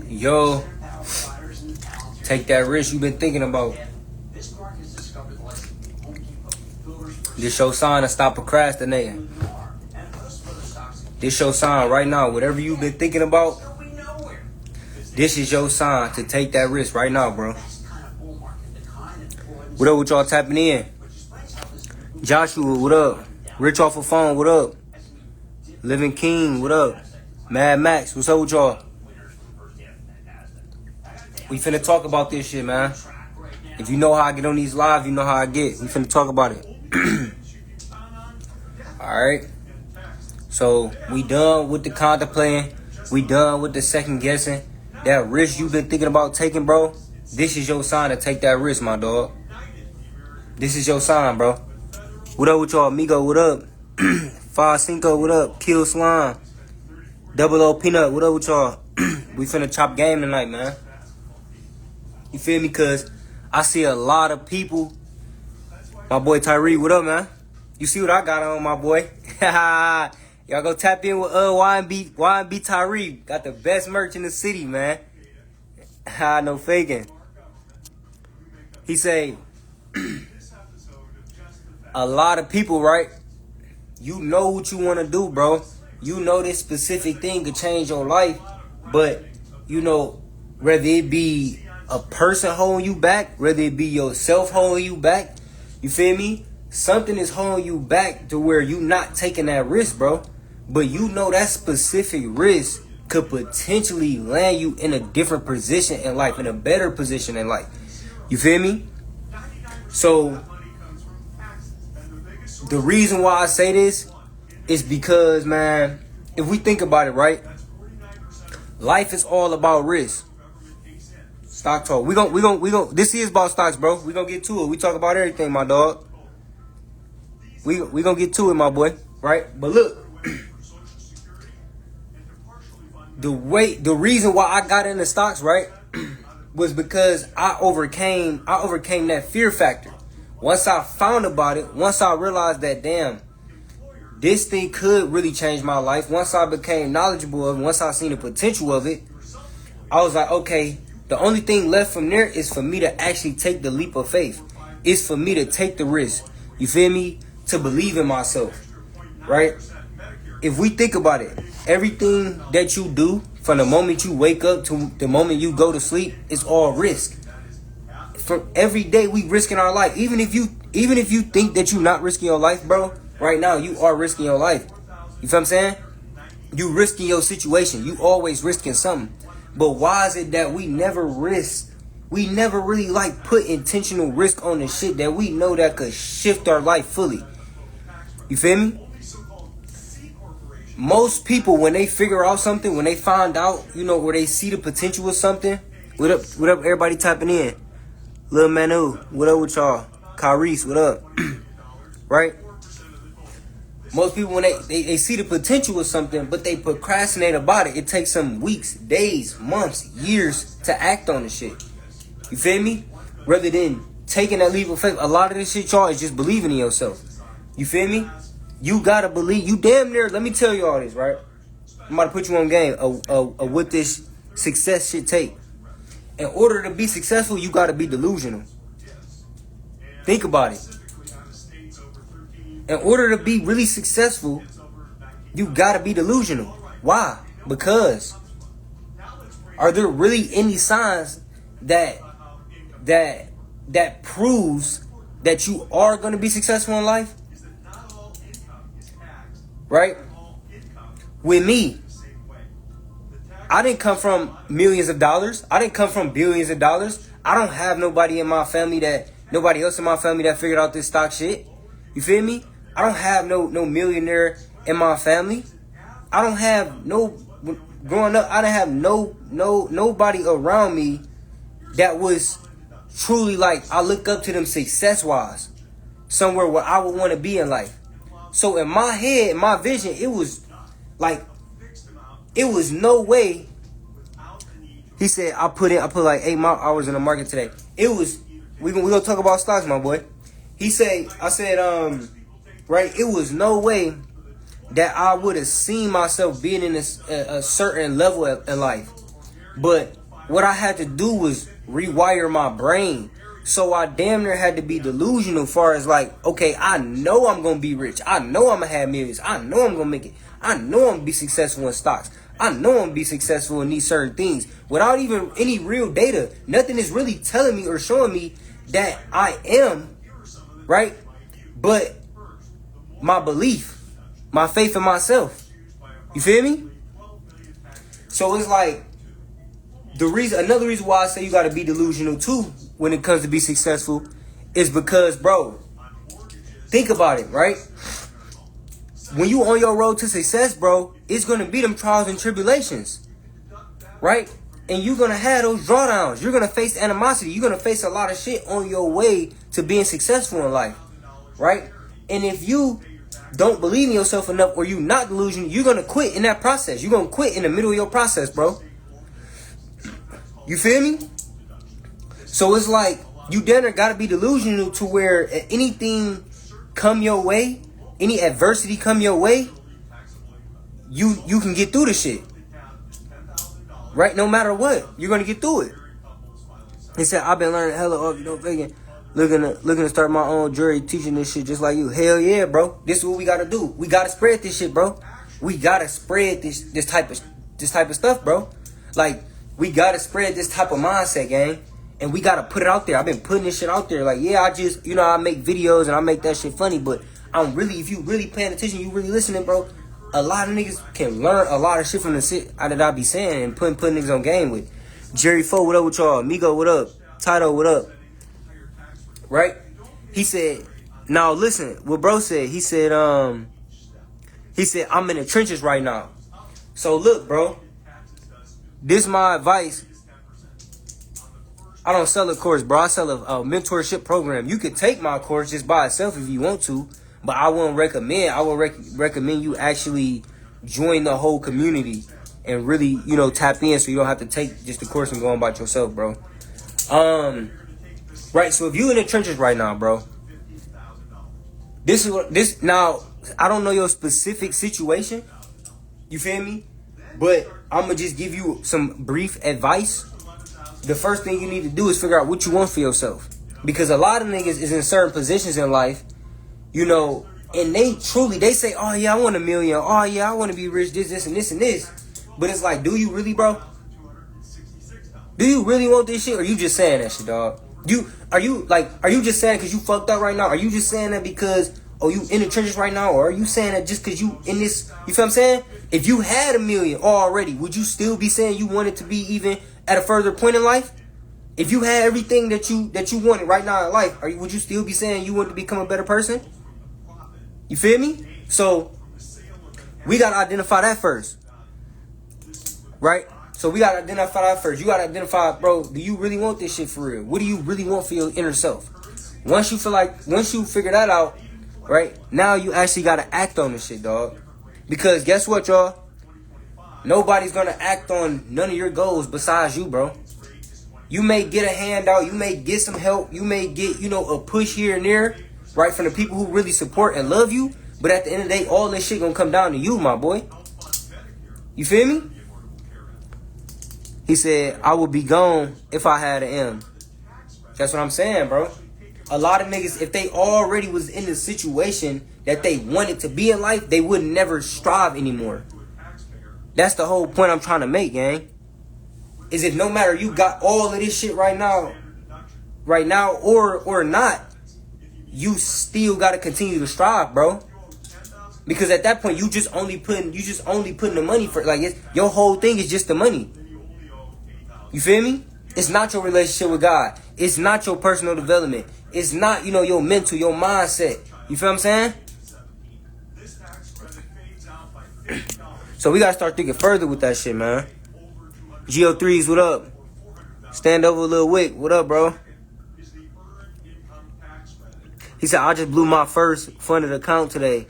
Yo, take that risk you've been thinking about. This your sign to stop procrastinating. This your sign right now. Whatever you've been thinking about, this is your sign to take that risk right now, bro. What up with y'all tapping in? Joshua, what up? Rich off the phone, what up? Living King, what up? Mad Max, what's up with y'all? We finna talk about this shit, man. If you know how I get on these lives, you know how I get. We finna talk about it. Alright. So, we done with the contemplating. We done with the second guessing. That risk you've been thinking about taking, bro. This is your sign to take that risk, my dog. This is your sign, bro. What up with y'all? Migo, what up? 5-5, what up? Kill Slime. Double O Peanut, what up with y'all? We finna chop game tonight, man. You feel me? Cause I see a lot of people. My boy Tyree, what up, man? You see what I got on, my boy? Y'all go tap in with YNB Tyree. Got the best merch in the city, man. No faking. He say, a lot of people, right? You know what you want to do, bro. You know this specific thing could change your life. But, you know, whether it be a person holding you back, whether it be yourself holding you back, you feel me? Something is holding you back to where you not taking that risk, bro. But you know that specific risk could potentially land you in a different position in life, in a better position in life. You feel me? So, the reason why I say this is because, man, if we think about it, right? Life is all about risk. Stock talk. We gon' this is about stocks, bro. We gonna get to it. We talk about everything, my dog. We gonna get to it, my boy. Right? But look, the reason why I got into stocks, right, was because I overcame that fear factor. Once I found about it, once I realized that, damn, this thing could really change my life. Once I became knowledgeable of it, once I seen the potential of it, I was like, okay, the only thing left from there is for me to actually take the leap of faith. It's for me to take the risk. You feel me? To believe in myself, right? If we think about it, everything that you do from the moment you wake up to the moment you go to sleep is all risk. From every day we risking our life. Even if you think that you're not risking your life, bro, right now you are risking your life. You feel what I'm saying? You risking your situation. You always risking something. But why is it that we never risk? We never really put intentional risk on the shit that we know that could shift our life fully. You feel me? Most people, when they figure out something, when they find out, where they see the potential of something. What up, everybody tapping in? Lil Manu, what up with y'all? Kyrese, what up? Right? Most people, when they see the potential of something, but they procrastinate about it, it takes some weeks, days, months, years to act on the shit. You feel me? Rather than taking that leap of faith, a lot of this shit, y'all, is just believing in yourself. You feel me? You gotta believe. You damn near, let me tell you all this, right? I'm about to put you on game of what this success should take. In order to be successful, you gotta be delusional. Think about it. In order to be really successful, you gotta be delusional. Why? Because are there really any signs that proves that you are gonna be successful in life? Right? With me, I didn't come from millions of dollars. I didn't come from billions of dollars. I don't have nobody else in my family that figured out this stock shit. You feel me? I don't have no millionaire in my family. I don't have growing up, I didn't have nobody around me that was truly I look up to them success-wise. Somewhere where I would want to be in life. So in my head, in my vision, it was no way. He said, I put 8 hours in the market today. We gonna talk about stocks, my boy. I said, right, it was no way that I would have seen myself being in a certain level in life. But what I had to do was rewire my brain. So I damn near had to be delusional as far as like, okay, I know I'm going to be rich. I know I'm going to have millions. I know I'm going to make it. I know I'm going to be successful in stocks. I know I'm going to be successful in these certain things. Without even any real data, nothing is really telling me or showing me that I am, right? But my belief, my faith in myself. You feel me? So it's like, another reason why I say you gotta be delusional too when it comes to be successful is because, bro, think about it, right? When you on your road to success, bro, it's gonna be them trials and tribulations, right? And you're gonna have those drawdowns. You're gonna face animosity. You're gonna face a lot of shit on your way to being successful in life, right? And if you don't believe in yourself enough or you not delusional, you're gonna quit in that process. You're gonna quit in the middle of your process, bro. You feel me? So it's like you then gotta be delusional to where anything come your way, any adversity come your way, you can get through the shit. Right? No matter what, you're gonna get through it. He said, I've been learning hella off, faking. Looking to start my own jury teaching this shit just like you. Hell yeah, bro. This is what we gotta do. We gotta spread this shit, bro. We gotta spread this type of stuff, bro. Like, we gotta spread this type of mindset, gang. And we gotta put it out there. I've been putting this shit out there. Like, yeah, I just, I make videos and I make that shit funny, but if you really paying attention, you really listening, bro, a lot of niggas can learn a lot of shit from the shit that I be saying and putting niggas on game with. Jerry Fo, what up with y'all? Migo, what up? Tito, what up? Right? He said, now listen, what bro said, he said, I'm in the trenches right now. So look, bro, this my advice. I don't sell a course, bro. I sell a mentorship program. You could take my course just by itself if you want to, but I wouldn't recommend. I would recommend you actually join the whole community and really, tap in so you don't have to take just the course and go on by yourself, bro. Right. So if you in the trenches right now, bro, now, I don't know your specific situation. You feel me? But I'm gonna just give you some brief advice. The first thing you need to do is figure out what you want for yourself. Because a lot of niggas is in certain positions in life, and they say, oh yeah, I want $1 million. Oh yeah, I want to be rich, this, and this, and this. But it's like, do you really, bro? Do you really want this shit? Or are you just saying that shit, dog? Are you just saying because you fucked up right now? Are you just saying that because, you in the trenches right now? Or are you saying that just because you in this, you feel what I'm saying? If you had $1 million already, would you still be saying you wanted to be even at a further point in life? If you had everything that you wanted right now in life, would you still be saying you want to become a better person? You feel me? So we gotta identify that first, right? So we gotta identify that first. You gotta identify, bro, do you really want this shit for real? What do you really want for your inner self? Once you figure that out, right, now you actually gotta act on this shit, dog. Because guess what, y'all? Nobody's gonna act on none of your goals besides you, bro. You may get a handout, you may get some help, you may get, a push here and there, right, from the people who really support and love you. But at the end of the day, all this shit gonna come down to you, my boy. You feel me? He said, I would be gone if I had an M. That's what I'm saying, bro. A lot of niggas, if they already was in the situation that they wanted to be in life, they would never strive anymore. That's the whole point I'm trying to make, gang. Is if no matter you got all of this shit right now or not, you still gotta continue to strive, bro. Because at that point, you just only putting the money for, like, your whole thing is just the money. You feel me? It's not your relationship with God. It's not your personal development. It's not, your mental, your mindset. You feel what I'm saying? So we gotta start thinking further with that shit, man. Geo3s, what up? Stand over Lil Wick, what up, bro? He said, I just blew my first funded account today.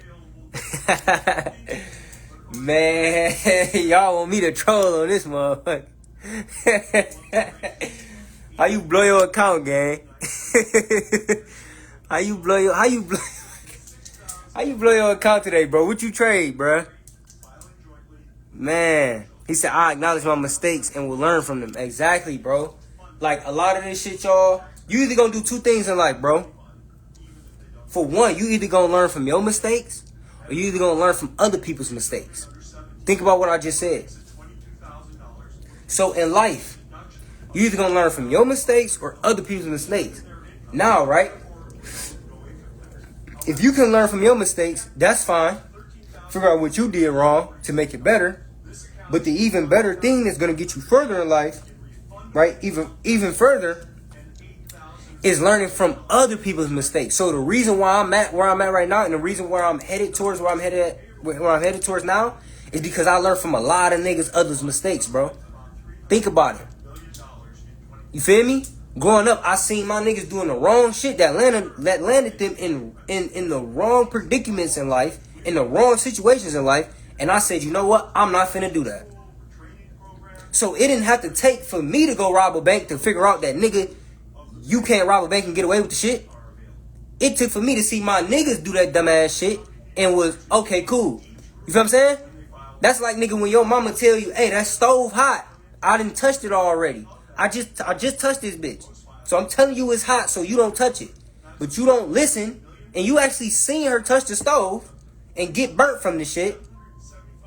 Man, y'all want me to troll on this motherfucker. How you blow your account, gang? How you blow your account today, bro? What you trade, bro? Man, He said, I acknowledge my mistakes and will learn from them. Exactly, bro. Like, a lot of this shit, y'all, you either gonna do two things in life, bro. For one, you either gonna learn from your mistakes or you either gonna learn from other people's mistakes. Think about what I just said. So in life, you either gonna learn from your mistakes or other people's mistakes. Now, right? If you can learn from your mistakes, that's fine. Figure out what you did wrong to make it better. But the even better thing that's gonna get you further in life, right? Even further, is learning from other people's mistakes. So the reason why I'm at where I'm at right now, and the reason where I'm headed towards where I'm headed towards now, is because I learned from a lot of niggas others' mistakes, bro. Think about it. You feel me? Growing up, I seen my niggas doing the wrong shit that landed them in the wrong predicaments in life, in the wrong situations in life, and I said, you know what? I'm not finna do that. So it didn't have to take for me to go rob a bank to figure out that, nigga, you can't rob a bank and get away with the shit. It took for me to see my niggas do that dumbass shit and was, okay, cool. You feel what I'm saying? That's like, nigga, when your mama tell you, hey, that stove hot. I done touched it already. I just touched this bitch. So I'm telling you it's hot so you don't touch it. But you don't listen and you actually seen her touch the stove and get burnt from the shit.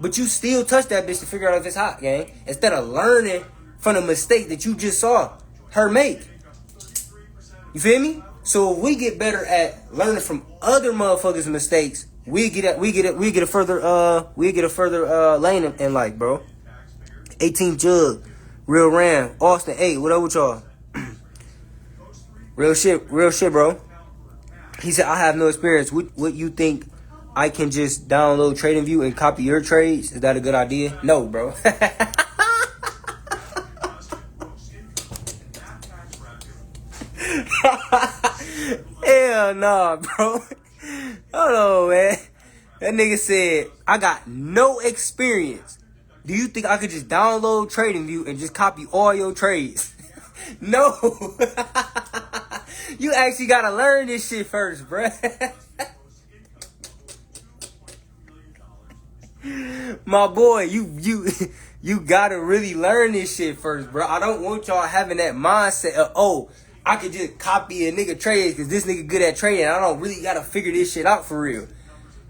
But you still touch that bitch to figure out if it's hot, gang. Instead of learning from the mistake that you just saw her make. You feel me? So if we get better at learning from other motherfuckers' mistakes, we get a further lane in life, bro. 18 Jug, Real Ram, Austin 8, what up with y'all? Real shit, bro. He said, I have no experience. What you think? I can just download TradingView and copy your trades? Is that a good idea? No, bro. Hell nah, bro. Hold on, man. That nigga said, I got no experience. Do you think I could just download TradingView and just copy all your trades? No. You actually gotta learn this shit first, bruh. My boy, you gotta really learn this shit first, bro. I don't want y'all having that mindset of, oh, I could just copy a nigga trades because this nigga good at trading. I don't really gotta figure this shit out for real.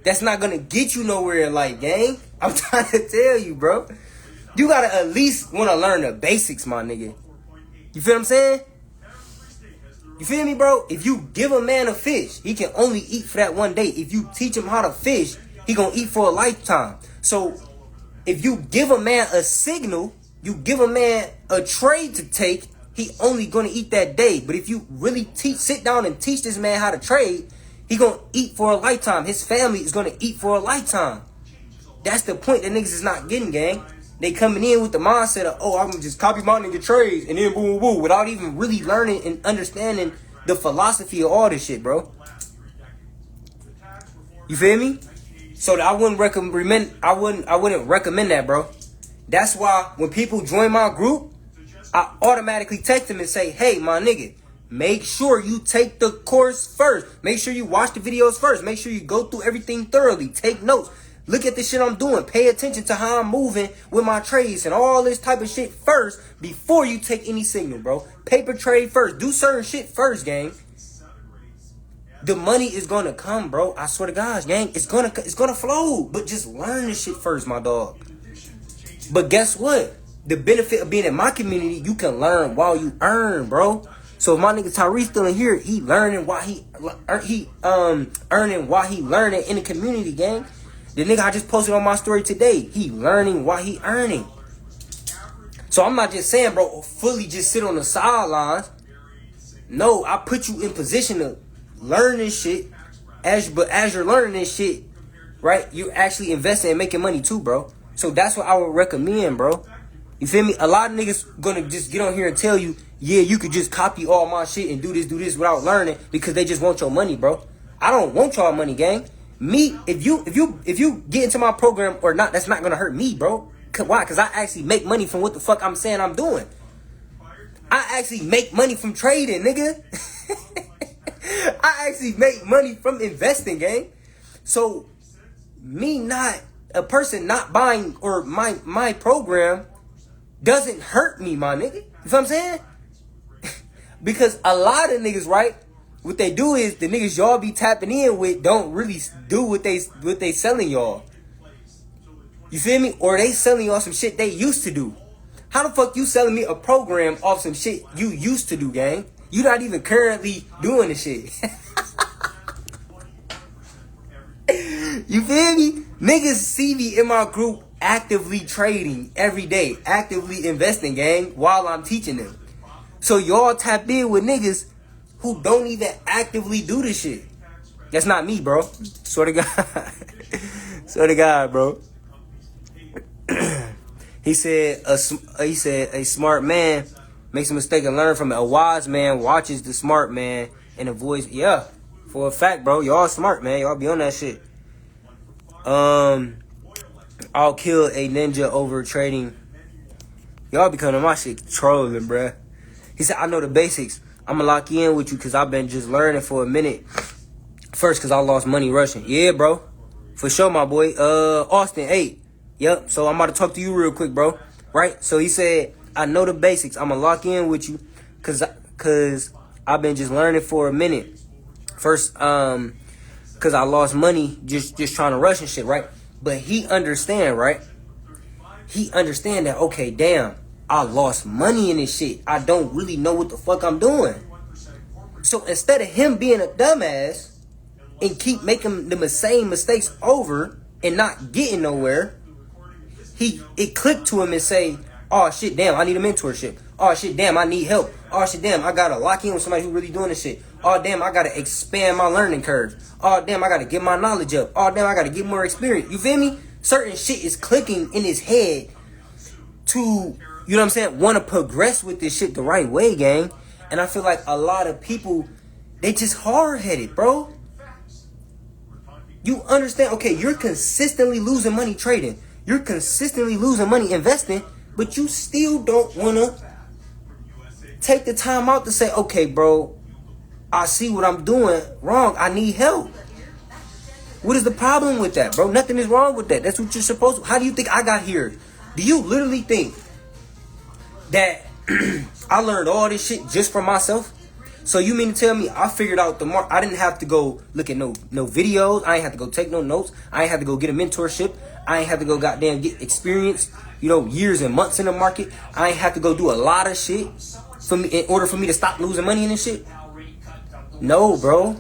That's not gonna get you nowhere in life, gang. I'm trying to tell you, bro. You gotta at least wanna learn the basics, my nigga. You feel what I'm saying? You feel me, bro? If you give a man a fish, he can only eat for that one day. If you teach him how to fish, he gonna eat for a lifetime. So if you give a man a signal, you give a man a trade to take, he only gonna eat that day. But if you really sit down and teach this man how to trade, he gonna eat for a lifetime. His family is gonna eat for a lifetime. That's the point that niggas is not getting, gang. They coming in with the mindset of, oh, I'm gonna just copy my nigga trades and then boom, boom, without even really learning and understanding the philosophy of all this shit, bro. You feel me? So I wouldn't recommend that, bro. That's why when people join my group, I automatically text them and say, hey, my nigga, make sure you take the course first. Make sure you watch the videos first. Make sure you go through everything thoroughly. Take notes. Look at the shit I'm doing. Pay attention to how I'm moving with my trades and all this type of shit first before you take any signal, bro. Paper trade first. Do certain shit first, gang. The money is gonna come, bro. I swear to God, gang. It's gonna flow. But just learn this shit first, my dog. But guess what? The benefit of being in my community, you can learn while you earn, bro. So if my nigga Tyrese still in here, he learning while he earning while he learning in the community, gang. The nigga I just posted on my story today, he learning while he earning. So I'm not just saying, bro, fully just sit on the sidelines. No, I put you in position to learn this shit. But as you're learning this shit, right, you're actually investing and making money too, bro. So that's what I would recommend, bro. You feel me? A lot of niggas gonna just get on here and tell you, yeah, you could just copy all my shit and do this without learning because they just want your money, bro. I don't want y'all money, gang. Me, if you get into my program or not, that's not gonna hurt me, bro. Why? Because I actually make money from what the fuck I'm saying I'm doing. I actually make money from trading, nigga. I actually make money from investing, gang. So me not a person not buying or my program doesn't hurt me, my nigga. You know what I'm saying? Because a lot of niggas, right? What they do is the niggas y'all be tapping in with don't really do what they selling y'all. You feel me? Or they selling y'all some shit they used to do. How the fuck you selling me a program off some shit you used to do, gang? You not even currently doing the shit. You feel me? Niggas see me in my group actively trading every day, actively investing, gang, while I'm teaching them. So y'all tap in with niggas who don't even actively do this shit. That's not me, bro. Swear to God. Swear to God, bro. He said a smart man makes a mistake and learn from it. A wise man watches the smart man and avoids. Yeah, for a fact, bro. Y'all smart, man. Y'all be on that shit. I'll kill a ninja over trading. Y'all be coming to my shit trolling, bruh. He said, I know the basics. I'ma lock in with you because I've been just learning for a minute. First, because I lost money rushing. Yeah, bro. For sure, my boy. Austin 8. Yep. So I'm about to talk to you real quick, bro. Right? So he said, I know the basics. I'ma lock in with you because I've been just learning for a minute. First, because I lost money just trying to rush and shit, right? But he understand, right? He understand that, okay, damn, I lost money in this shit. I don't really know what the fuck I'm doing. So instead of him being a dumbass and keep making the same mistakes over and not getting nowhere, it clicked to him and say, oh shit, damn, I need a mentorship. Oh shit, damn, I need help. Oh shit, damn, I gotta lock in with somebody who really doing this shit. Oh damn, I gotta expand my learning curve. Oh damn, I gotta get my knowledge up. Oh damn, I gotta get more experience. You feel me? Certain shit is clicking in his head to, you know what I'm saying, want to progress with this shit the right way, gang. And I feel like a lot of people, they just hard-headed, bro. You understand? Okay, you're consistently losing money trading. You're consistently losing money investing, but you still don't want to take the time out to say, okay, bro, I see what I'm doing wrong. I need help. What is the problem with that, bro? Nothing is wrong with that. That's what you're supposed to. How do you think I got here? Do you literally think that I learned all this shit just from myself? So you mean to tell me I figured out the market? I didn't have to go look at no videos. I ain't have to go take no notes. I ain't have to go get a mentorship. I ain't have to go goddamn get experience, years and months in the market. I ain't have to go do a lot of shit for me in order for me to stop losing money in this shit. No, bro.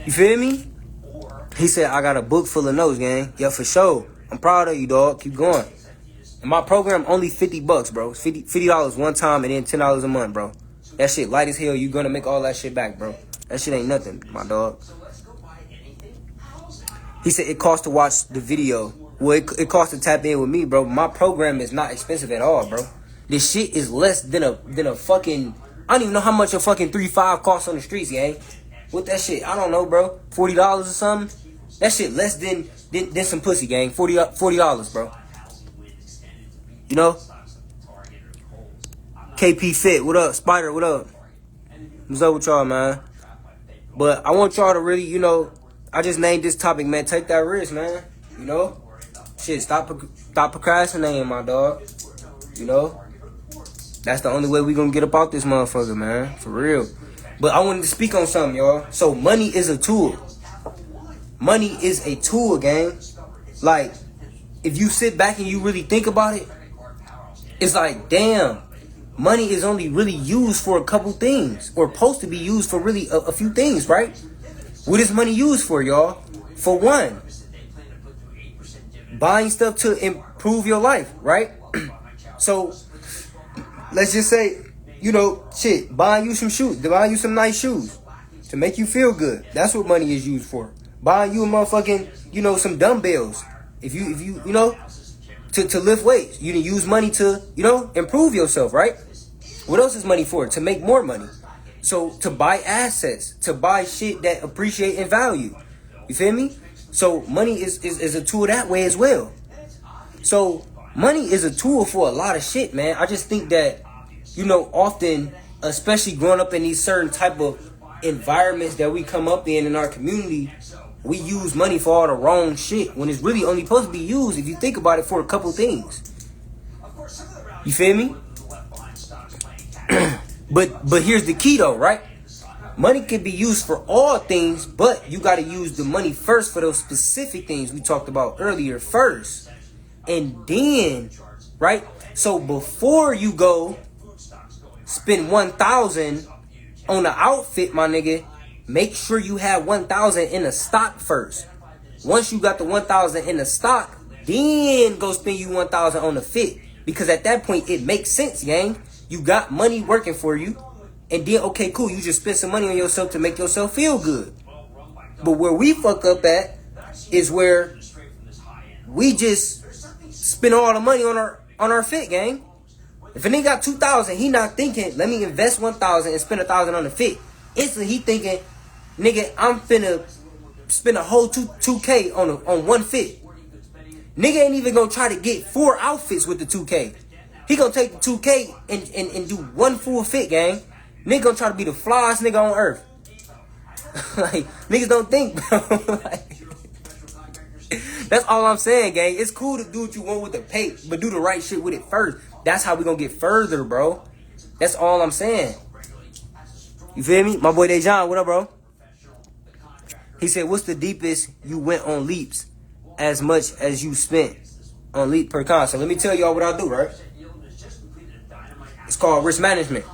You feel me? He said, I got a book full of notes, gang. Yeah, for sure. I'm proud of you, dog. Keep going. And my program only $50, bro. It's $50 one time and then $10 a month, bro. That shit light as hell. You gonna make all that shit back, bro. That shit ain't nothing, my dog. He said it costs to watch the video. Well, it costs to tap in with me, bro. My program is not expensive at all, bro. This shit is less than a fucking, I don't even know how much a fucking 3.5 costs on the streets, gang. What that shit? I don't know, bro. $40 or something? That shit less than some pussy, gang. $40, bro. You know? KP Fit, what up? Spider, what up? What's up with y'all, man? But I want y'all to really, I just named this topic, man. Take that risk, man. Shit, stop procrastinating, my dog. That's the only way we gonna get up out this motherfucker, man. For real. But I wanted to speak on something, y'all. So money is a tool. Money is a tool, gang. Like, if you sit back and you really think about it, it's like, damn, money is only really used for a couple things, or supposed to be used for really a few things, right? What is money used for, y'all? For one, buying stuff to improve your life, right? So, let's just say, buying you some shoes, buying you some nice shoes to make you feel good. That's what money is used for. Buying you a motherfucking, some dumbbells. If you to lift weights. You can use money to, improve yourself, right? What else is money for? To make more money. So to buy assets, to buy shit that appreciate in value. You feel me? So money is a tool that way as well. So money is a tool for a lot of shit, man. I just think that, often, especially growing up in these certain type of environments that we come up in our community, We use money for all the wrong shit when it's really only supposed to be used, if you think about it, for a couple things. You feel me? But here's the key though, right? Money can be used for all things, but you got to use the money first for those specific things we talked about earlier first. And then, right? So before you go spend 1,000 on the outfit, my nigga, make sure you have 1,000 in the stock first. Once you got the 1,000 in the stock, then go spend you 1,000 on the fit. Because at that point, it makes sense, gang. You got money working for you. And then, okay, cool, you just spend some money on yourself to make yourself feel good. But where we fuck up at is where we just spend all the money on our fit, gang. If a nigga got 2,000, he not thinking, let me invest 1,000 and spend 1,000 on the fit. Instantly, he thinking, nigga, I'm finna spend a whole 2K on one fit. Nigga ain't even gonna try to get 4 outfits with the 2K. He gonna take the 2K and do one full fit, gang. Nigga gonna try to be the flyest nigga on earth. Like, niggas don't think, bro. Like, that's all I'm saying, gang. It's cool to do what you want with the pay, but do the right shit with it first. That's how we gonna get further, bro. That's all I'm saying. You feel me? My boy Dejan, what up, bro? He said, what's the deepest you went on leaps as much as you spent on leap per con? So let me tell y'all what I do, right? It's called risk management.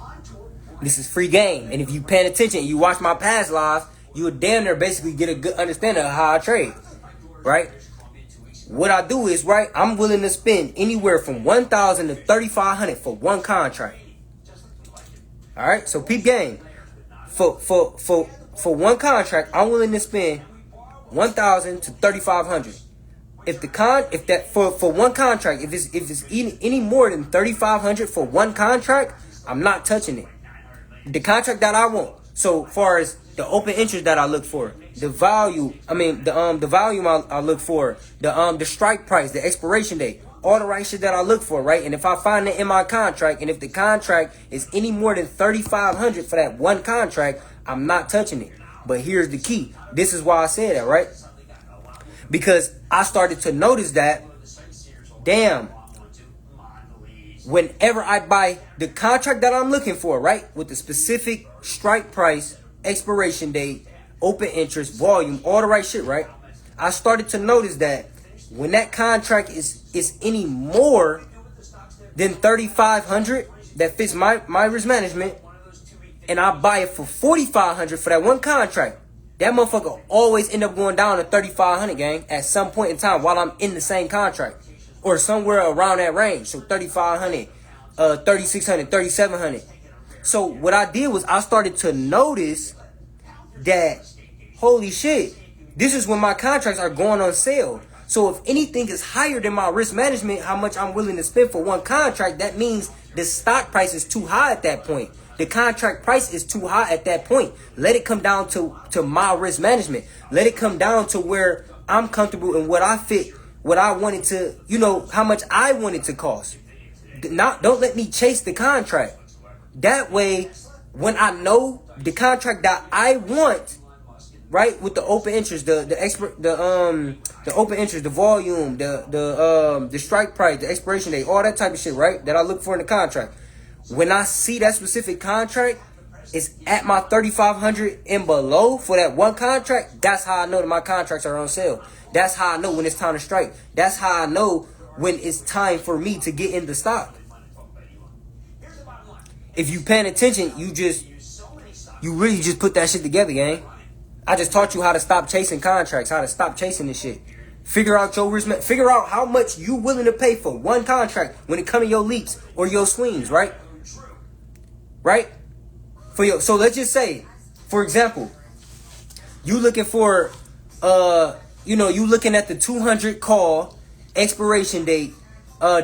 This is free game. And if you paying attention, you watch my past lives, you would damn near basically get a good understanding of how I trade, right? What I do is, right, I'm willing to spend anywhere from 1,000 to 3,500 for one contract. All right, so peep game. For one contract, I'm willing to spend 1,000 to 3,500. For one contract, if it's any more than 3,500 for one contract, I'm not touching it. The contract that I want. So far as the open interest that I look for, the volume I look for, the strike price, the expiration date, all the right shit that I look for, right? And if I find it in my contract, and if the contract is any more than 3,500 for that one contract, I'm not touching it. But here's the key. This is why I said that, right? Because I started to notice that, damn, whenever I buy the contract that I'm looking for, right, with the specific strike price, expiration date, open interest, volume, all the right shit, right? I started to notice that when that contract is any more than 3,500 that fits my risk management, and I buy it for 4,500 for that one contract, that motherfucker always end up going down to 3,500, gang, at some point in time while I'm in the same contract. Or somewhere around that range. So 3,500, 3,600, 3,700. So what I did was I started to notice that, holy shit, this is when my contracts are going on sale. So if anything is higher than my risk management, how much I'm willing to spend for one contract, that means the stock price is too high at that point. The contract price is too high at that point. Let it come down to my risk management. Let it come down to where I'm comfortable in what I fit, what I wanted to, how much I wanted to cost. Don't let me chase the contract. That way, when I know the contract that I want, right, with the open interest, the open interest, the volume, the strike price, the expiration date, all that type of shit, right, that I look for in the contract. When I see that specific contract is at my 3,500 and below for that one contract, that's how I know that my contracts are on sale. That's how I know when it's time to strike. That's how I know when it's time for me to get in the stock. If you paying attention, you really just put that shit together, gang. I just taught you how to stop chasing contracts, how to stop chasing this shit. Figure out your risk, figure out how much you willing to pay for one contract when it comes to your leaps or your swings, right? Right? So let's just say, for example, you looking for you looking at the 200 call expiration date,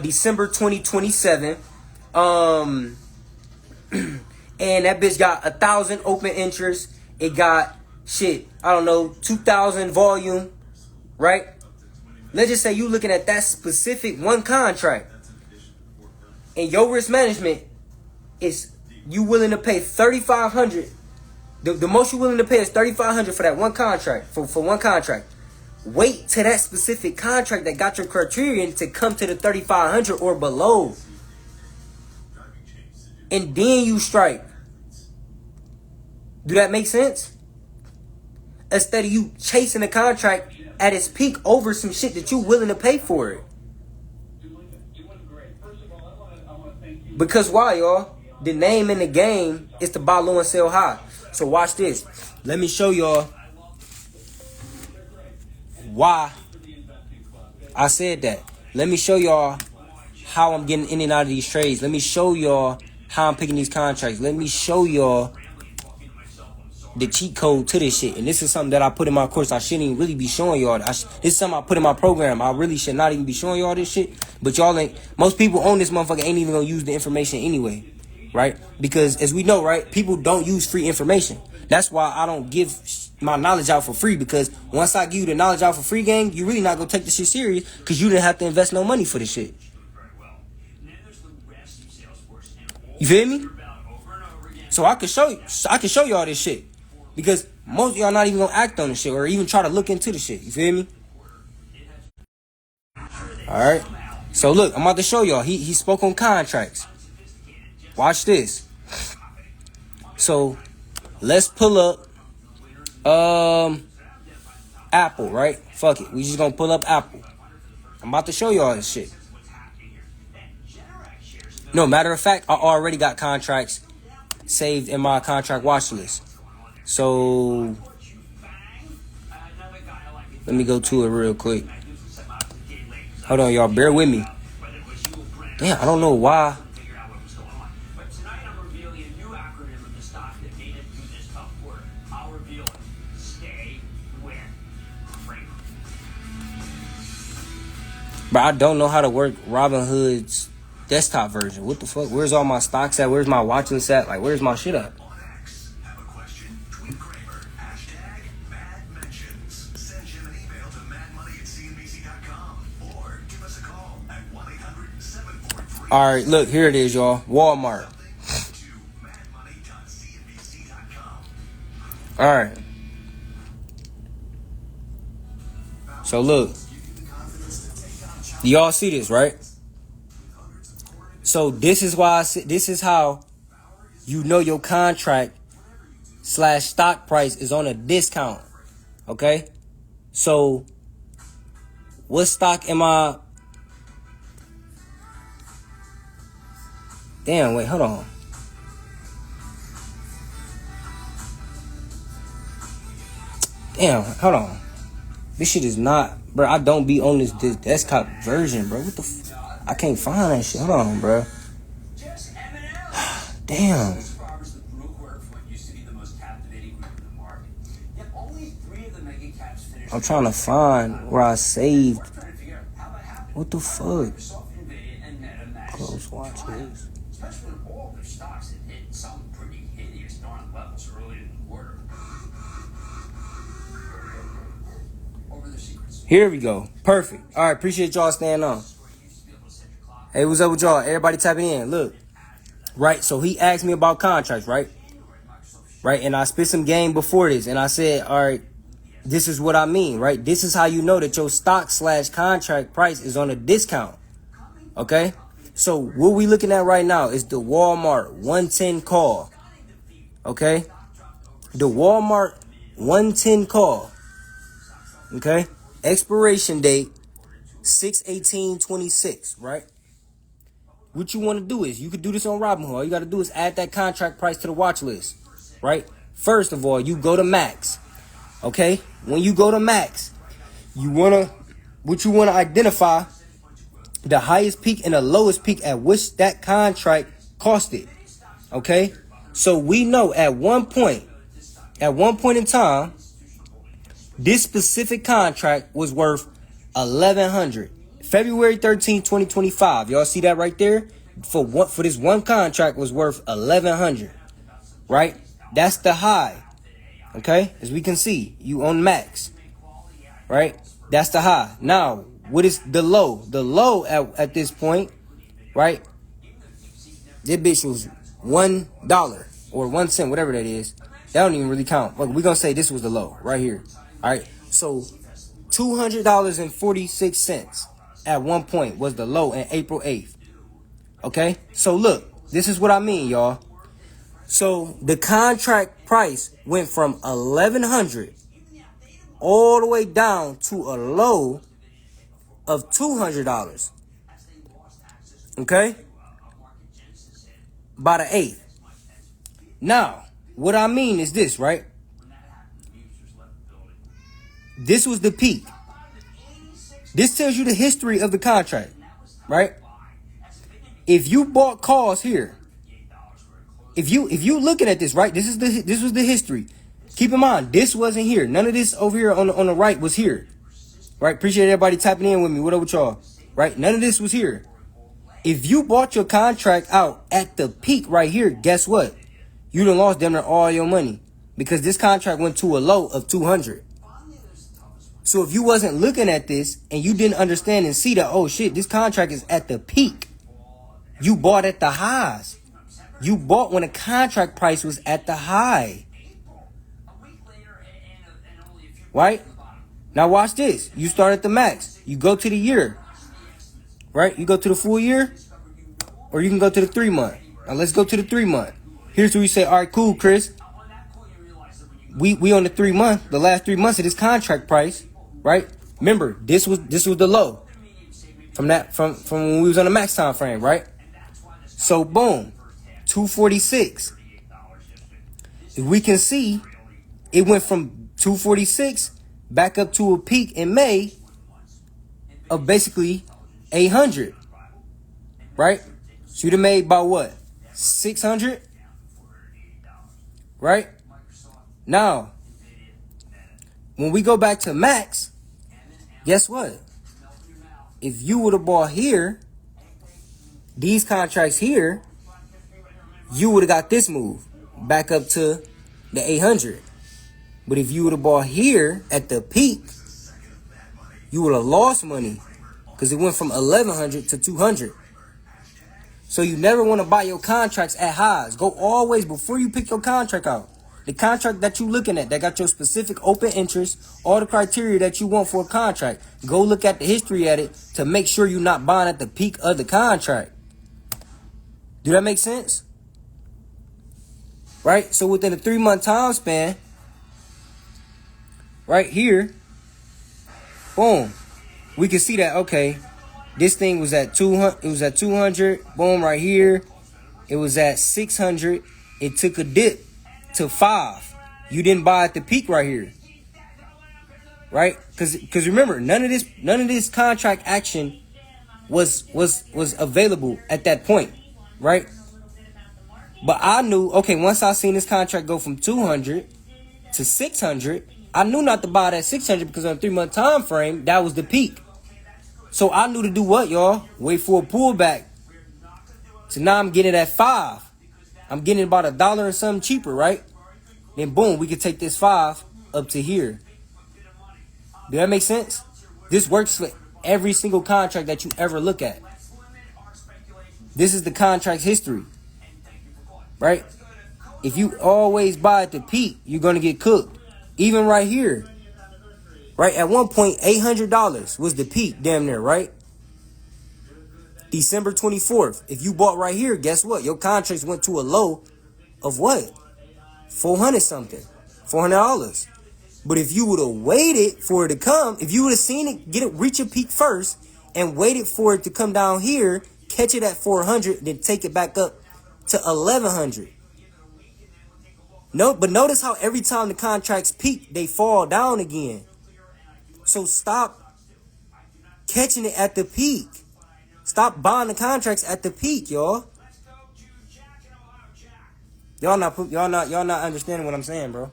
December 2027, and that bitch got 1,000 open interest. It got 2,000 volume, right? Let's just say you looking at that specific one contract, and your risk management is you willing to pay 3,500 The most you're willing to pay is $3,500 for that one contract. For one contract. Wait till that specific contract that got your criterion to come to the $3,500 or below. And then you strike. Do that make sense? Instead of you chasing the contract at its peak over some shit that you willing to pay for it. Because why, y'all? The name in the game is to buy low and sell high. So watch this. Let me show y'all why I said that. Let me show y'all how I'm getting in and out of these trades. Let me show y'all how I'm picking these contracts. Let me show y'all the cheat code to this shit. And this is something that I put in my course. I shouldn't even really be showing y'all. This is something I put in my program. I really should not even be showing y'all this shit. But y'all ain't, most people on this motherfucker ain't even gonna use the information anyway. Right? Because as we know, right, people don't use free information. That's why I don't give my knowledge out for free. Because once I give you the knowledge out for free, gang, you really not gonna take this shit serious. Because you didn't have to invest no money for this shit. You feel me? So I can show y'all this shit. Because most of y'all not even gonna act on this shit or even try to look into the shit. You feel me? Alright. So look, I'm about to show y'all. He spoke on contracts. Watch this. So let's pull up Apple, right? Fuck it. We just gonna pull up Apple. I'm about to show y'all this shit. No, matter of fact, I already got contracts saved in my contract watch list. So let me go to it real quick. Hold on, y'all. Bear with me. Damn, I don't know why. But I don't know how to work Robinhood's desktop version. What the fuck? Where's all my stocks at? Where's my watch list at? Like, where's my shit at? All right, look, here it is, y'all. Walmart. All right. So look, y'all see this, right? So this is why this is how you know your contract / stock price is on a discount. Okay? So what stock am I? Damn, wait, hold on. Damn, hold on. This shit is not, bro. I don't be on this desktop version, bro. What the I can't find that shit. Hold on, bro. Damn. I'm trying to find where I saved. What the fuck? Close watches. Here we go. Perfect. All right, appreciate y'all staying on. Hey, what's up with y'all? Everybody tapping in. Look. Right, so he asked me about contracts, right? Right, and I spit some game before this, and I said, all right, this is what I mean, right? This is how you know that your stock / contract price is on a discount, okay? So what we looking at right now is the Walmart 110 call, okay? The Walmart 110 call, okay? Expiration date 6/18/26, right? What you want to do is, you could do this on Robinhood. All you got to do is add that contract price to the watch list, right? First of all, you go to max, okay? When you go to max, what you want to identify the highest peak and the lowest peak at which that contract costed, okay? So we know at one point in time, this specific contract was worth $1,100. February 13, 2025. Y'all see that right there? For this one contract was worth $1,100. Right? That's the high. Okay? As we can see, you on max. Right? That's the high. Now, what is the low? The low at this point, right? This bitch was $1 or 1 cent, whatever that is. That don't even really count. But we're going to say this was the low right here. All right. So $200.46 at one point was the low in April 8th. Okay. So look, this is what I mean, y'all. So the contract price went from $1,100 all the way down to a low of $200. Okay? By the 8th. Now, what I mean is this, right? This was the peak. This tells you the history of the contract, right? If you bought cars here, if you looking at this, right? This was the history. Keep in mind, this wasn't here. None of this over here on the right was here. Right? Appreciate everybody tapping in with me. What up with y'all? Right? None of this was here. If you bought your contract out at the peak right here, guess what? You done lost damn near all your money because this contract went to a low of 200. So if you wasn't looking at this and you didn't understand and see that, oh shit, this contract is at the peak. You bought at the highs. You bought when the contract price was at the high. Right? Now watch this. You start at the max. You go to the year. Right? You go to the full year. Or you can go to the 3 month. Now let's go to the 3 month. Here's where you say, all right, cool, Chris. We on the 3 month, the last 3 months of this contract price, right? Remember, this was the low. From when we was on the max time frame, right? So boom. 246. If we can see, it went from 246 back up to a peak in May of basically 800, right? So you'd have made about what? 600, right? Now, when we go back to max, guess what? If you would have bought here, these contracts here, you would have got this move back up to the 800. But if you would have bought here at the peak, you would have lost money because it went from 1,100 to 200. So you never want to buy your contracts at highs. Go always, before you pick your contract out, the contract that you looking at that got your specific open interest, all the criteria that you want for a contract, go look at the history at it to make sure you're not buying at the peak of the contract. Do that make sense? Right? So within a 3 month time span, right here, boom, we can see that, okay, this thing was at 200, it was at 200, boom, right here, it was at 600, it took a dip to 5. You didn't buy at the peak right here. Right? Cuz remember, none of this contract action was available at that point, right? But I knew, okay, once I seen this contract go from 200 to 600, I knew not to buy that 600 because on a 3 month time frame, that was the peak. So I knew to do what, y'all? Wait for a pullback. So now I'm getting it at 5. I'm getting about $1 or something cheaper, right? Then boom, we can take this 5 up to here. Do that make sense? This works for every single contract that you ever look at. This is the contract's history. Right? If you always buy at the peak, you're going to get cooked. Even right here. Right? At one point, $800 was the peak, damn near, right? December 24th. If you bought right here, guess what? Your contracts went to a low of what? 400 something. $400. But if you would have waited for it to come, if you would have seen it reach a peak first and waited for it to come down here, catch it at 400, then take it back up to 1,100. No, but notice how every time the contracts peak, they fall down again. So stop catching it at the peak. Stop buying the contracts at the peak, y'all. Y'all not understanding what I'm saying, bro.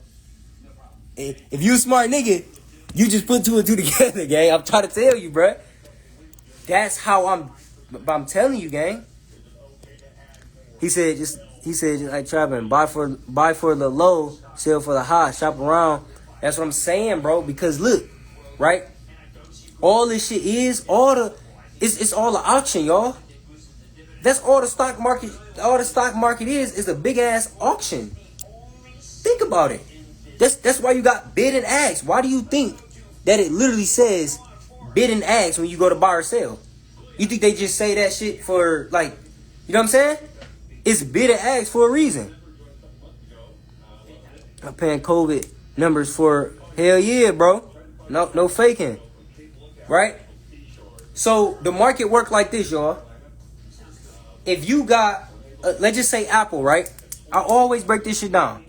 If you a smart nigga, you just put 2 and 2 together, gang. I'm trying to tell you, bro. That's how I'm telling you, gang. He said just like trapping, buy for the low, sell for the high, shop around. That's what I'm saying, bro. Because look, right? All this shit is it's all an auction, y'all. That's all the stock market. All the stock market is a big ass auction. Think think about it. That's why you got bid and ask. Why do you think that it literally says bid and ask when you go to buy or sell? You think they just say that shit for like, you know what I'm saying? It's bid and ask for a reason. I'm paying COVID numbers for hell yeah, bro. No faking. Right? So the market work like this, y'all. If you got, let's just say Apple, right? I always break this shit down.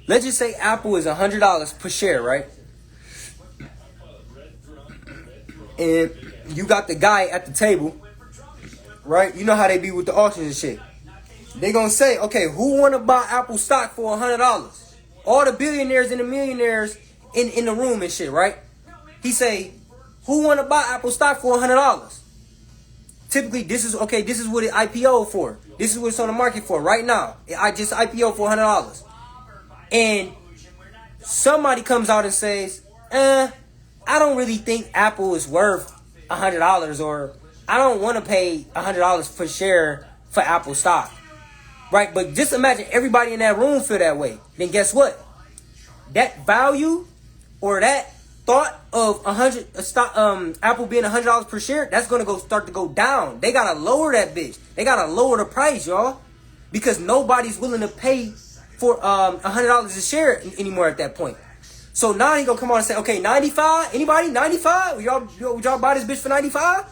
Let's just say Apple is $100 per share, right? And you got the guy at the table, right? You know how they be with the auctions and shit. They gonna say, okay, who wanna buy Apple stock for $100? All the billionaires and the millionaires in the room and shit, right? He say, who wanna buy Apple stock for $100? Typically, this is what it IPO for. This is what it's on the market for right now. I just IPO for $100. And somebody comes out and says, I don't really think Apple is worth $100, or I don't want to pay $100 per share for Apple stock. Right? But just imagine everybody in that room feel that way. Then guess what? That value or that thought of Apple being $100 per share, that's gonna start to go down. They gotta lower that bitch. They gotta lower the price, y'all, because nobody's willing to pay for $100 a share anymore at that point. So now he gonna come on and say, okay, 95. Anybody 95? Would y'all buy this bitch for 95?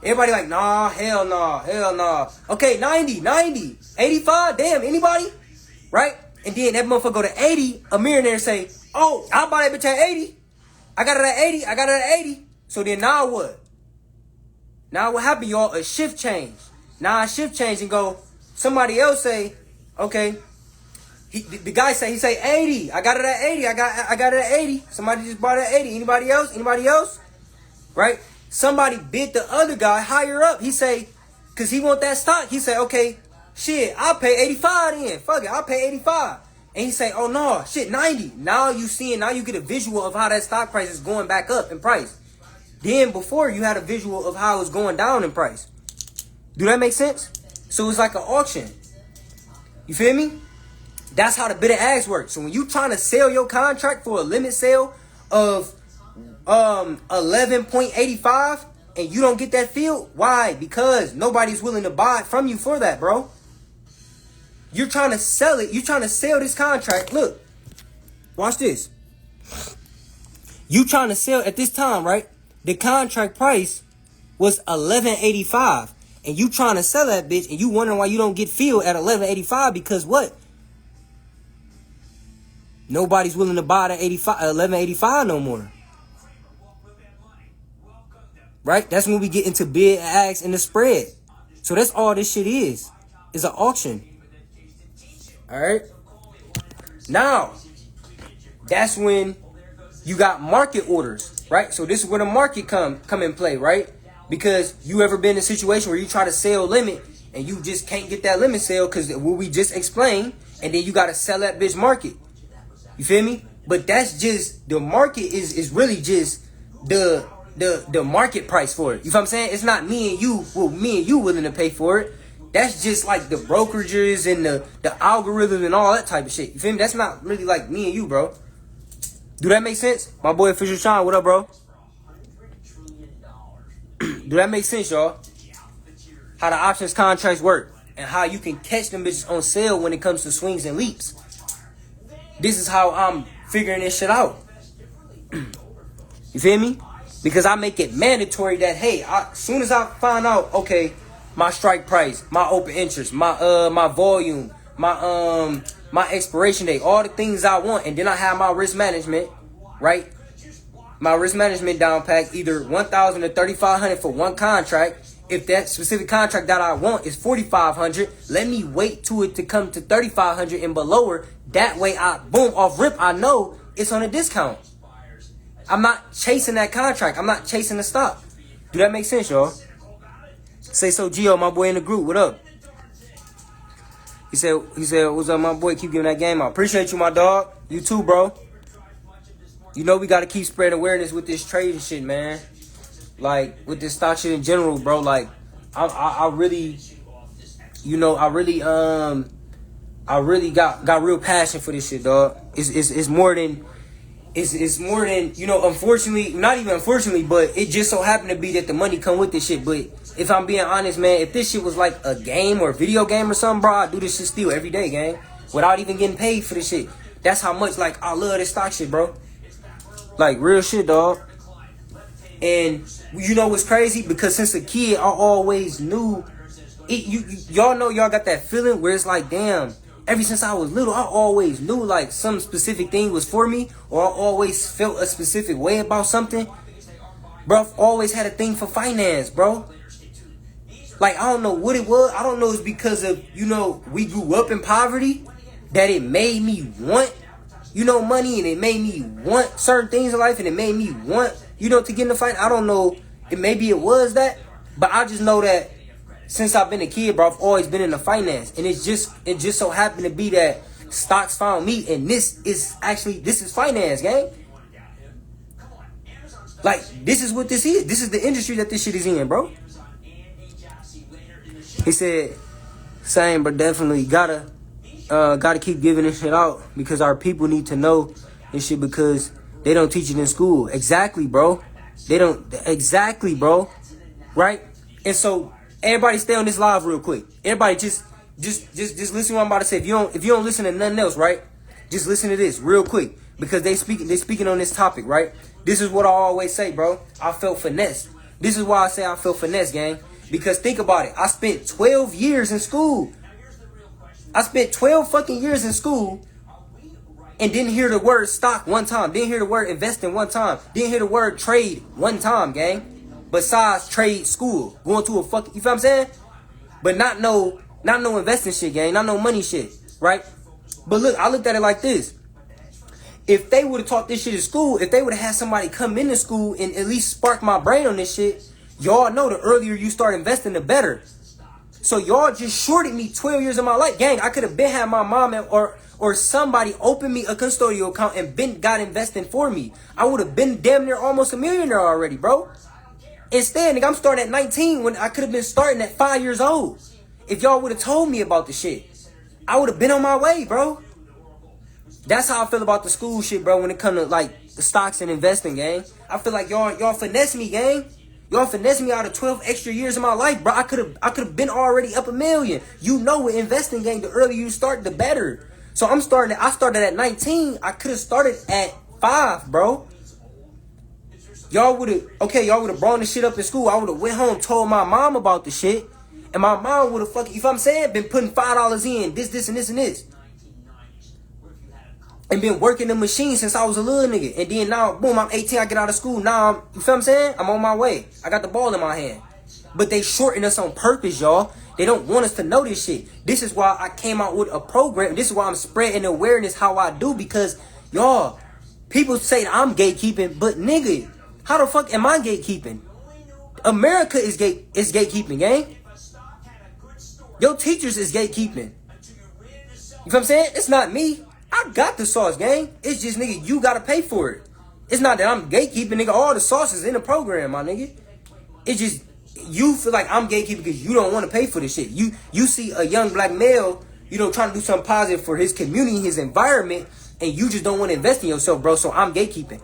Everybody like, nah, hell nah. Okay, 90, 85. Damn, anybody? Right? And then that motherfucker go to 80. A millionaire say, oh, I'll buy that bitch at 80. I got it at 80. So then now what? Now what happened, y'all? A shift change. Now a shift change and go, somebody else say, okay, the guy he say 80. I got it at 80. I got it at 80. Somebody just bought it at 80. Anybody else? Right? Somebody bid the other guy higher up. He say, cause he want that stock. He say, okay, shit, I'll pay 85 then. Fuck it, I'll pay 85. And he say, oh no, shit, 90. Now you get a visual of how that stock price is going back up in price. Then before you had a visual of how it's going down in price. Do that make sense? So it's like an auction. You feel me? That's how the bid and ask works. So when you trying to sell your contract for a limit sale of 11.85 and you don't get that field, why? Because nobody's willing to buy it from you for that, bro. You're trying to sell it. You're trying to sell this contract. Look, watch this. You trying to sell at this time, right? The contract price was $11.85, and you trying to sell that bitch, and you wondering why you don't get filled at $11.85 because what? Nobody's willing to buy that $11.85 no more. Right? That's when we get into bid, ask, and the spread. So that's all this shit is an auction. All right. Now, that's when you got market orders, right? So this is where the market come in play, right? Because you ever been in a situation where you try to sell limit and you just can't get that limit sale because what we just explained, and then you got to sell that bitch market. You feel me? But that's just the market is really just the market price for it. You feel what I'm saying? It's not me and you willing to pay for it. That's just like the brokerages and the algorithm and all that type of shit. You feel me? That's not really like me and you, bro. Do that make sense? My boy Official Sean, what up, bro? Do that make sense, y'all? How the options contracts work and how you can catch them bitches on sale when it comes to swings and leaps. This is how I'm figuring this shit out. You feel me? Because I make it mandatory that, hey, as soon as I find out, okay, my strike price, my open interest, my volume, my expiration date, all the things I want, and then I have my risk management, right? My risk management down pack, either $1,000 to $3,500 for one contract. If that specific contract that I want is $4,500, let me wait to it to come to $3,500 and below. That way, off rip, I know it's on a discount. I'm not chasing that contract. I'm not chasing the stock. Do that make sense, y'all? Say so, Gio, my boy in the group. What up? He said, what's up, my boy? Keep giving that game out. Appreciate you, my dog. You too, bro. You know we got to keep spreading awareness with this trading shit, man. Like, with this stock shit in general, bro. Like, I really I really got real passion for this shit, dog. It's more than it's more than, you know, unfortunately, not even unfortunately, but it just so happened to be that the money come with this shit. But if I'm being honest, man, if this shit was like a game or a video game or something, bro, I'd do this shit still every day, gang, without even getting paid for this shit. That's how much, like, I love this stock shit, bro. Like, real shit, dog. And you know what's crazy? Because since a kid, I always knew it. Y'all know, y'all got that feeling where it's like, damn, ever since I was little, I always knew like some specific thing was for me, or I always felt a specific way about something. Bro, I've always had a thing for finance, bro. Like, I don't know what it was. I don't know if it's because of, you know, we grew up in poverty that it made me want, you know, money, and it made me want certain things in life, and it made me want, you know, to get in the fight. I don't know. Maybe it was that, but I just know that since I've been a kid, bro, I've always been in the finance, and it just so happened to be that stocks found me, and this is finance, gang. Like, this is what this is. This is the industry that this shit is in, bro. He said, same, but definitely gotta keep giving this shit out because our people need to know this shit because they don't teach it in school. Exactly, bro. They don't. Exactly, bro. Right? And so everybody stay on this live real quick. Everybody just listen to what I'm about to say. If you don't listen to nothing else, right? Just listen to this real quick because they speaking on this topic, right? This is what I always say, bro. I felt finessed. This is why I say I felt finessed, gang. Because think about it. I spent 12 years in school. I spent 12 fucking years in school and didn't hear the word stock one time. Didn't hear the word investing one time. Didn't hear the word trade one time, gang. Besides trade school. Going to a fucking, you feel what I'm saying? But not no investing shit, gang. Not no money shit, right? But look, I looked at it like this. If they would have taught this shit in school, if they would have had somebody come into school and at least spark my brain on this shit, y'all know the earlier you start investing, the better. So y'all just shorted me 12 years of my life. Gang, I could have been had my mom or somebody open me a custodial account and got investing for me. I would have been damn near almost a millionaire already, bro. Instead, nigga, I'm starting at 19 when I could have been starting at 5 years old. If y'all would have told me about the shit, I would have been on my way, bro. That's how I feel about the school shit, bro, when it comes to, like, the stocks and investing, gang. I feel like y'all finesse me, gang. Y'all finesse me out of 12 extra years of my life, bro. I could have been already up $1 million. You know, with investing, gang, the earlier you start, the better. So I started at 19. I could have started at 5, bro. Y'all would have brought this shit up in school. I would have went home, told my mom about the shit. And my mom would have fucking, you know what I'm saying, been putting $5 in, this, and this, and this. And been working the machine since I was a little nigga. And then now, boom, I'm 18, I get out of school. Now, you feel what I'm saying? I'm on my way. I got the ball in my hand. But they shorten us on purpose, y'all. They don't want us to know this shit. This is why I came out with a program. This is why I'm spreading awareness how I do. Because, y'all, people say that I'm gatekeeping. But, nigga, how the fuck am I gatekeeping? America is gatekeeping, gang. Your teachers is gatekeeping. You feel what I'm saying? It's not me. I got the sauce, gang. It's just, nigga, you gotta pay for it. It's not that I'm gatekeeping, nigga. All the sauce is in the program, my nigga. It's just, you feel like I'm gatekeeping because you don't want to pay for this shit. You see a young black male, you know, trying to do something positive for his community, his environment, and you just don't want to invest in yourself, bro. So I'm gatekeeping.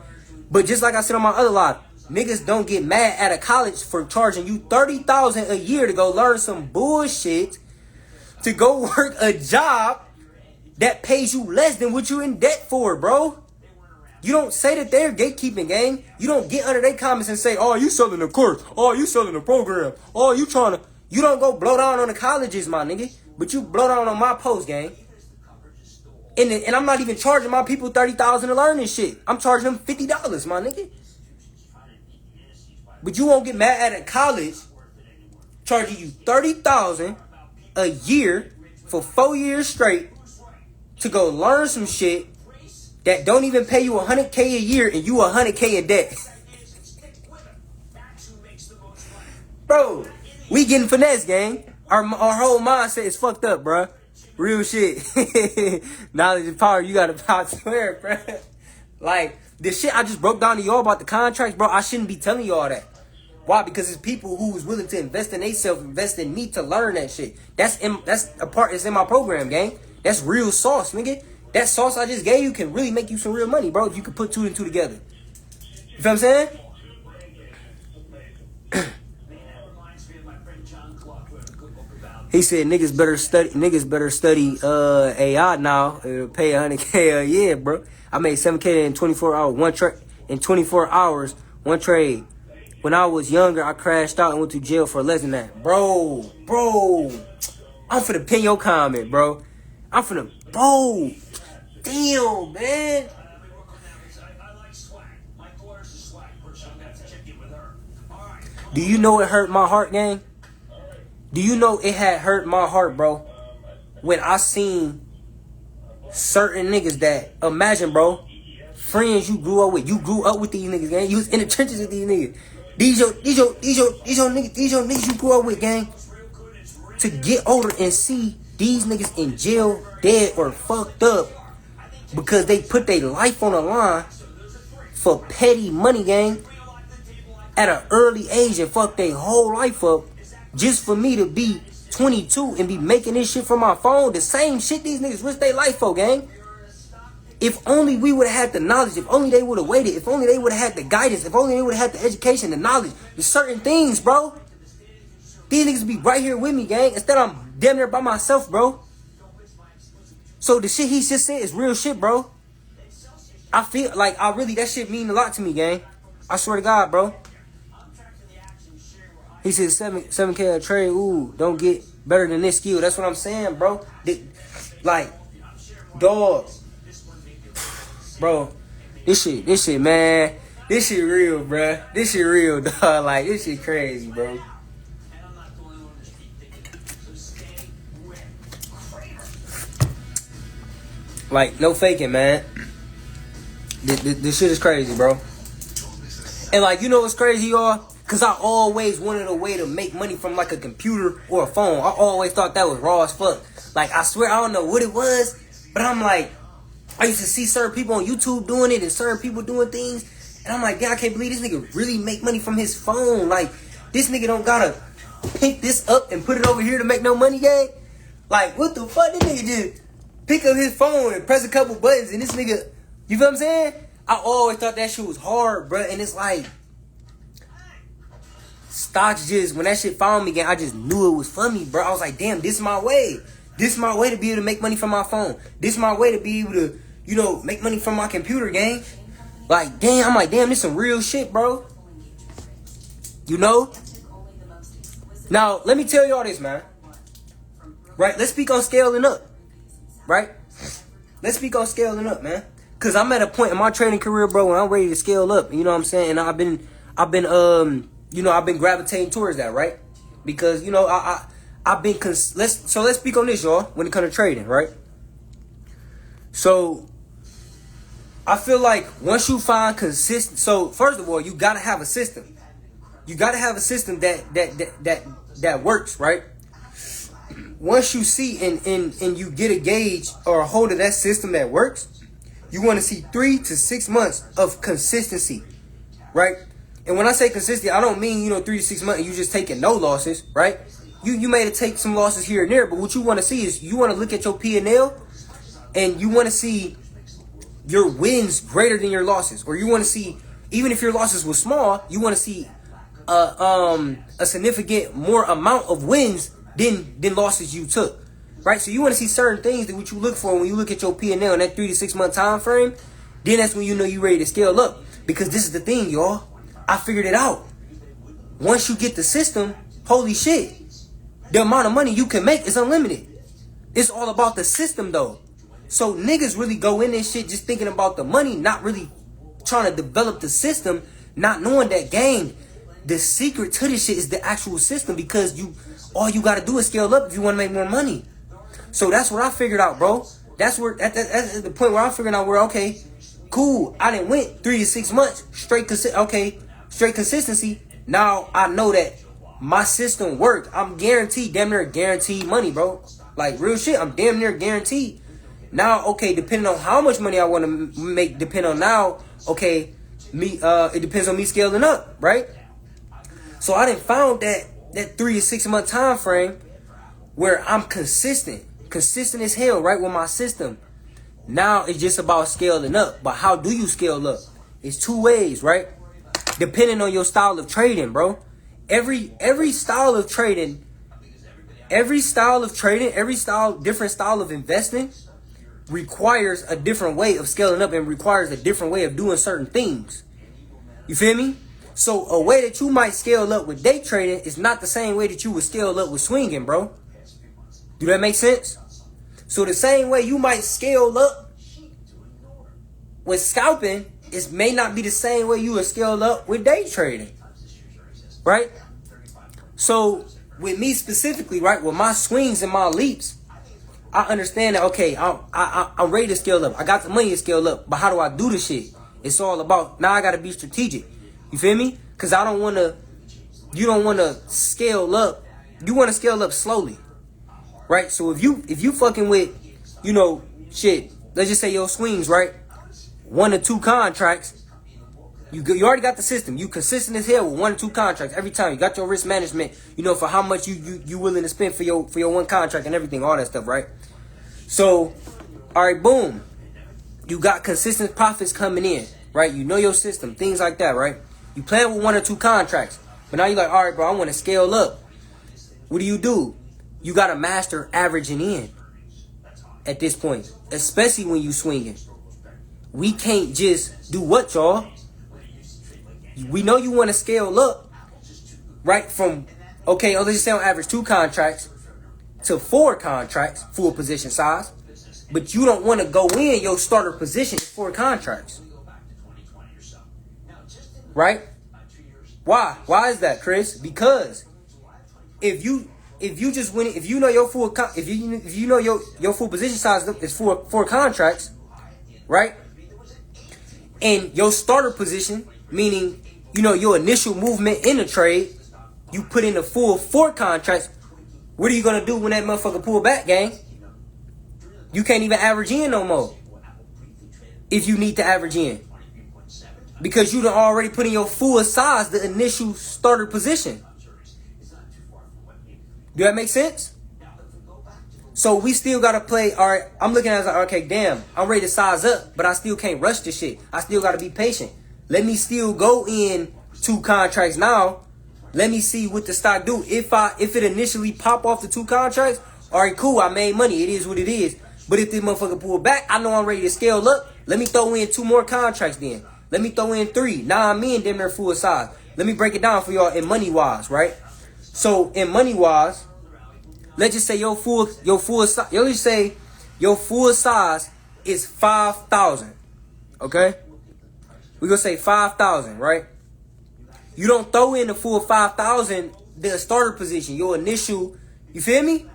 But just like I said on my other live, niggas don't get mad at a college for charging you $30,000 a year to go learn some bullshit, to go work a job that pays you less than what you're in debt for, bro. You don't say that they're gatekeeping, gang. You don't get under their comments and say, oh, you selling the course. Oh, you selling the program. Oh, you trying to... You don't go blow down on the colleges, my nigga. But you blow down on my post, gang. And I'm not even charging my people $30,000 to learn this shit. I'm charging them $50, my nigga. But you won't get mad at a college charging you $30,000 a year for 4 years straight to go learn some shit that don't even pay you $100K a year and you $100K in debt. Bro, we getting finesse, gang. Our whole mindset is fucked up, bro. Real shit. Knowledge and power, you gotta power swear, bro. Like, the shit I just broke down to y'all about the contracts, bro, I shouldn't be telling y'all that. Why? Because it's people who is willing to invest in themselves, invest in me to learn that shit. That's a part that's in my program, gang. That's real sauce, nigga. That sauce I just gave you can really make you some real money, bro. If you could put 2 and 2 together. You feel what I'm saying? He said niggas better study AI now. It'll pay 100K a year, bro. I made 7K in 24 hours, one trade. When I was younger, I crashed out and went to jail for less than that. Bro. I'm finna pin your comment, bro. Bro. Damn, man. Do you know it hurt my heart, gang? Do you know it had hurt my heart, bro, when I seen certain niggas that, imagine, bro, friends you grew up with these niggas, gang. You was in the trenches with these niggas. These your niggas you grew up with, gang. To get older and see these niggas in jail, dead or fucked up because they put their life on the line for petty money, gang, at an early age and fuck their whole life up just for me to be 22 and be making this shit from my phone. The same shit these niggas risk their life for, gang. If only we would have had the knowledge, if only they would have waited, if only they would have had the guidance, if only they would have had the education, the knowledge, the certain things, bro. These niggas be right here with me, gang. Instead, I'm damn near by myself, bro. So the shit he just said is real shit, bro. I feel like that shit mean a lot to me, gang. I swear to God, bro. He said 7K a trade. Ooh, don't get better than this skill. That's what I'm saying, bro. Like, dog. Bro, this shit, man. This shit real, bro. This shit real, dog. Like, this shit crazy, bro. Like, no faking, man. This shit is crazy, bro. And, like, you know what's crazy, y'all? Because I always wanted a way to make money from, like, a computer or a phone. I always thought that was raw as fuck. Like, I swear, I don't know what it was, but I'm like, I used to see certain people on YouTube doing it and certain people doing things. And I'm like, yeah, I can't believe this nigga really make money from his phone. Like, this nigga don't gotta pick this up and put it over here to make no money, gang. Like, what the fuck? This nigga just pick up his phone and press a couple buttons and this nigga, you feel what I'm saying? I always thought that shit was hard, bro. And it's like, stocks just, when that shit found me, gang, I just knew it was for me, bro. I was like, damn, this is my way. This is my way to be able to make money from my phone. This is my way to be able to, you know, make money from my computer, gang. Like, damn, I'm like, damn, this some real shit, bro. You know? Now, let me tell y'all this, man. Right? Let's speak on scaling up. Right? Let's speak on scaling up, man. Because I'm at a point in my trading career, bro, when I'm ready to scale up. You know what I'm saying? And I've been gravitating towards that, right? Because, you know, let's speak on this, y'all, when it comes to trading, right? So I feel like once you find consistent, so first of all, you gotta have a system. You gotta have a system that works, right? Once you see and you get a gauge or a hold of that system that works, you want to see 3 to 6 months of consistency, right? And when I say consistency, I don't mean, 3 to 6 months and you just taking no losses, right? You may take some losses here and there, but what you want to see is you want to look at your P&L and you want to see your wins greater than your losses. Or you want to see, even if your losses were small, you want to see a significant more amount of wins than losses you took, right? So you want to see certain things that what you look for when you look at your P&L in that 3 to 6 month time frame. Then that's when you know you're ready to scale up. Because this is the thing, y'all. I figured it out. Once you get the system, holy shit, the amount of money you can make is unlimited. It's all about the system, though. So niggas really go in this shit just thinking about the money, not really trying to develop the system, not knowing that, gang, the secret to this shit is the actual system, because all you gotta do is scale up if you want to make more money. So that's what I figured out, bro. That's the point where I'm figuring out where, okay, cool, I done went 3 to 6 months straight consistency. Now I know that my system worked. I'm guaranteed, damn near guaranteed money, bro. Like, real shit, I'm damn near guaranteed. Now, okay, depending on how much money I want to make, depend on now, okay, it depends on me scaling up, right? So I done found that 3 to 6 month time frame where I'm consistent. consistent as hell, right, with my system. Now it's just about scaling up. But how do you scale up? It's two ways, right? Depending on your style of trading, bro. Every style of trading, different style of investing requires a different way of scaling up and requires a different way of doing certain things. You feel me? So a way that you might scale up with day trading is not the same way that you would scale up with swinging, bro. Do that make sense? So the same way you might scale up with scalping may not be the same way you would scale up with day trading, right? So with me specifically, right, with my swings and my leaps, I understand that, okay, I'm ready to scale up. I got the money to scale up, but how do I do this shit? It's all about, now I got to be strategic. You feel me? Because you don't want to scale up. You want to scale up slowly, right? So if you fucking with, shit, let's just say your swings, right? 1 or 2 contracts. You already got the system. You consistent as hell with 1 or 2 contracts every time. You got your risk management, for how much you willing to spend for your one contract and everything, all that stuff, right? So, all right, boom. You got consistent profits coming in, right? You know your system, things like that, right? You plan with 1 or 2 contracts, but now you're like, all right, bro, I want to scale up. What do? You got to master averaging in at this point, especially when you swinging. We can't just do what, y'all? We know you want to scale up, right? From, okay, let's just say on average 2 contracts to 4 contracts, full position size. But you don't want to go in your starter position 4 contracts. Right? Why? Why is that, Chris? Because if you just win, if you know your full your full position size is 4 contracts, right? And your starter position, meaning your initial movement in the trade, you put in the full 4 contracts. What are you gonna do when that motherfucker pull back, gang? You can't even average in no more. If you need to average in. Because you done already put in your full size the initial starter position. Do that make sense? So we still gotta play. All right, I'm looking at it like, okay, damn, I'm ready to size up, but I still can't rush this shit. I still gotta be patient. Let me still go in 2 contracts now. Let me see what the stock do. If it initially pop off the 2 contracts, all right, cool, I made money. It is what it is. But if this motherfucker pull back, I know I'm ready to scale up. Let me throw in 2 more contracts then. Let me throw in 3. Now I'm in damn near full size. Let me break it down for y'all in money wise, right? So in money wise, let's just say your full size. Let's just say your full size is 5,000. Okay, we gonna say 5,000, right? You don't throw in the full 5,000, the starter position, your initial. You feel me?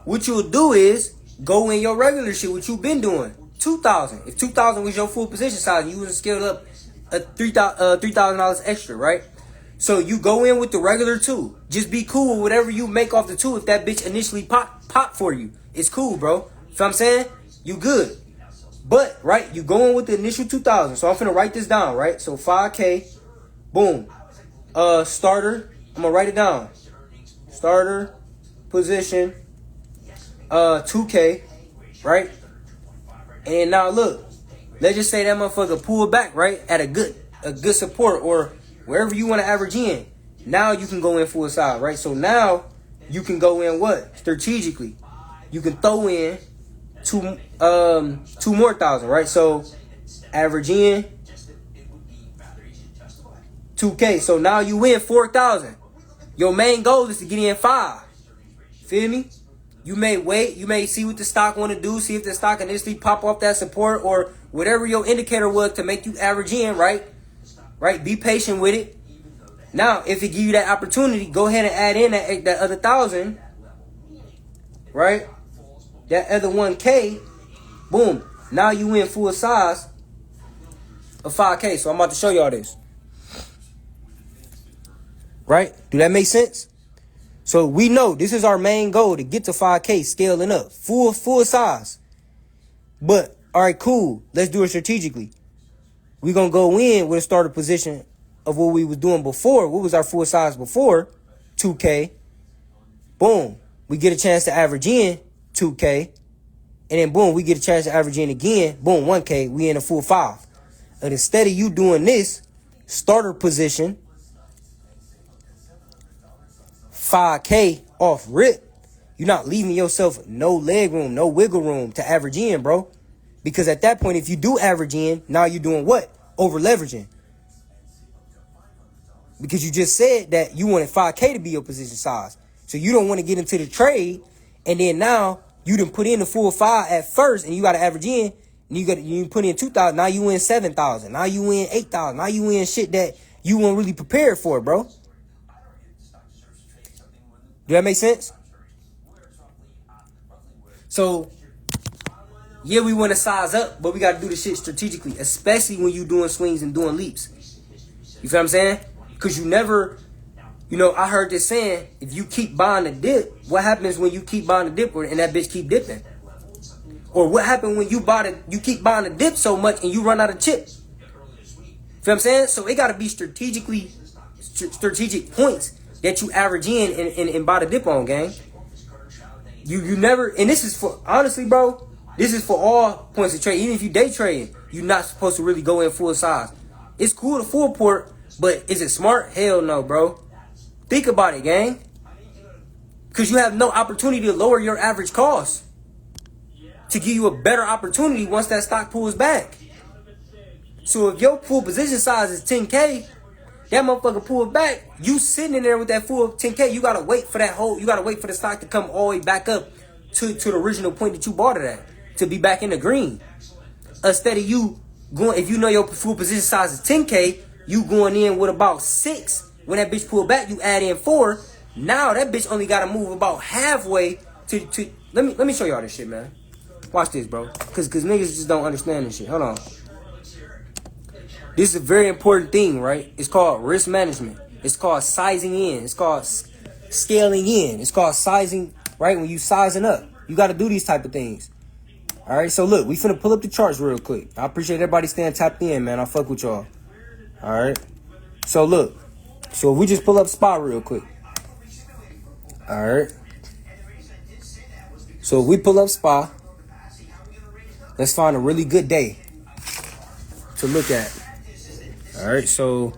What you'll do is go in your regular shit, what you've been doing. 2,000. If 2,000 was your full position size, you would have scaled up a $3,000 extra, right? So you go in with the regular 2. Just be cool with whatever you make off the 2. If that bitch initially pop for you, it's cool, bro. You know what I'm saying? You good. But, right, you go in with the initial 2,000. So I'm finna write this down, right? So 5K, boom. Starter, I'm gonna write it down. Starter position, 2K, right? And now look, let's just say that motherfucker pull back, right, at a good support or wherever you want to average in. Now you can go in full size, right? So now you can go in what? Strategically. You can throw in 2 more thousand, right? So average in 2K. So now you win 4,000. Your main goal is to get in 5. Feel me? You may wait. You may see what the stock want to do. See if the stock initially pop off that support or whatever your indicator was to make you average in, right? Right? Be patient with it. Now, if it give you that opportunity, go ahead and add in that other 1,000, right? That other 1K, boom. Now you in full size of 5K. So I'm about to show y'all this. Right? Do that make sense? So we know this is our main goal, to get to 5K, scaling up, full size. But, all right, cool. Let's do it strategically. We're going to go in with a starter position of what we was doing before. What was our full size before? 2K. Boom. We get a chance to average in 2K. And then boom, we get a chance to average in again. Boom, 1K. We in a full 5. And instead of you doing this starter position, 5K off rip, you're not leaving yourself no leg room, no wiggle room to average in, bro. Because at that point, if you do average in, now you're doing what? Over leveraging. Because you just said that you wanted 5K to be your position size. So you don't want to get into the trade. And then now you done put in the full 5 at first and you got to average in. And you put in 2,000. Now you win 7,000. Now you win 8,000. Now you win shit that you weren't really prepared for, bro. Do that make sense? So, yeah, we want to size up, but we got to do the shit strategically, especially when you doing swings and doing leaps. You feel what I'm saying? Because you never, I heard this saying, if you keep buying the dip, what happens when you keep buying the dip and that bitch keep dipping? Or what happened when you keep buying the dip so much and you run out of chips? Feel what I'm saying? So it got to be strategic points that you average in and buy the dip on, gang. You never, and this is for, honestly, bro, this is for all points of trade. Even if you day trading, you're not supposed to really go in full size. It's cool to full port, but is it smart? Hell no, bro. Think about it, gang. Because you have no opportunity to lower your average cost to give you a better opportunity once that stock pulls back. So if your full position size is 10K, that motherfucker pulled back, you sitting in there with that full 10K, you gotta wait for the stock to come all the way back up to the original point that you bought it at, to be back in the green. Instead of you going, if you know your full position size is 10K, you going in with about 6. When that bitch pull back, you add in 4. Now that bitch only gotta move about halfway to let me show y'all this shit, man. Watch this, bro. Cause niggas just don't understand this shit. Hold on. This is a very important thing, right? It's called risk management. It's called sizing in. It's called scaling in. It's called sizing, right? When you sizing up, you got to do these type of things. All right, so look, we finna pull up the charts real quick. I appreciate everybody staying tapped in, man. I fuck with y'all. All right. So look, so we just pull up SPY real quick. All right. So if we pull up SPY, let's find a really good day to look at. All right, so,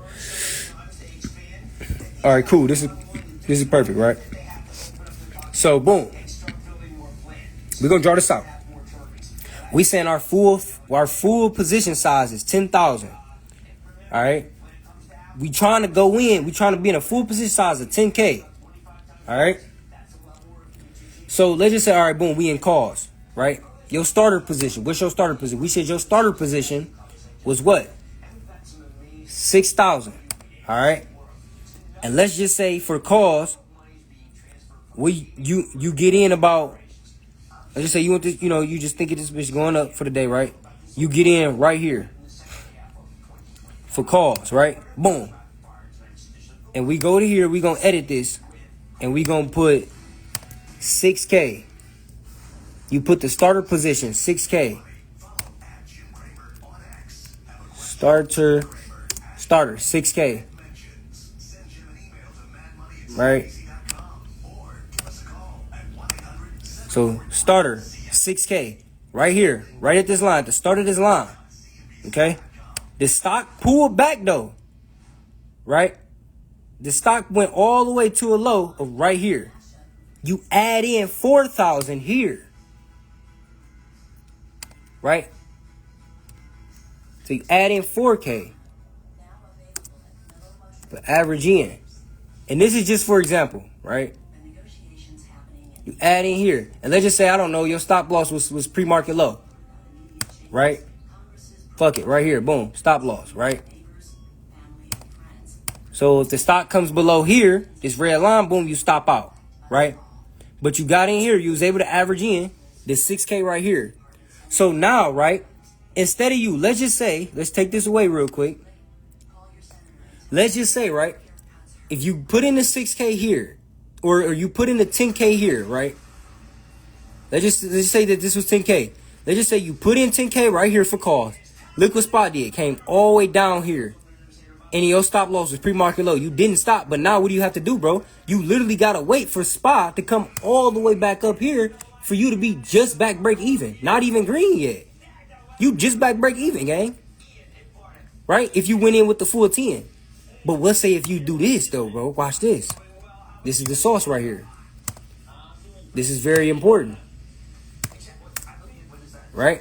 all right, cool. This is perfect, right? So, boom. We're gonna draw this out. We saying our full position size is 10,000. All right. We trying to go in. We trying to be in a full position size of 10K. All right. So let's just say, all right, boom. We in calls, right? Your starter position. What's your starter position? We said your starter position was what? 6,000. All right. And let's just say for calls, you get in about, let's just say you want this, you just think of this bitch going up for the day, right? You get in right here for calls, right? Boom. And we go to here, we gonna edit this, and we gonna put 6K. You put the starter position, 6K. Starter, 6K. Right? So, starter, 6K. Right here. Right at this line. The start of this line. Okay? The stock pulled back, though. Right? The stock went all the way to a low of right here. You add in 4,000 here. Right? So, you add in 4K. But average in. And this is just for example, right? You add in here. And let's just say, I don't know, your stop loss was pre-market low. Right? Fuck it, right here. Boom. Stop loss, right? So if the stock comes below here, this red line, boom, you stop out. Right? But you got in here. You was able to average in this 6K right here. So now, right? Instead of you, let's just say, let's take this away real quick. Let's just say, right, if you put in the 6K here, or you put in the 10K here, right? Let's just say that this was 10K. Let's just say you put in 10K right here for calls. Look what SPY did. Came all the way down here. And your stop loss was pre-market low. You didn't stop. But now what do you have to do, bro? You literally got to wait for SPY to come all the way back up here for you to be just back break even. Not even green yet. You just back break even, gang. Right? If you went in with the full 10. But let's say if you do this, though, bro. Watch this. This is the sauce right here. This is very important. Right?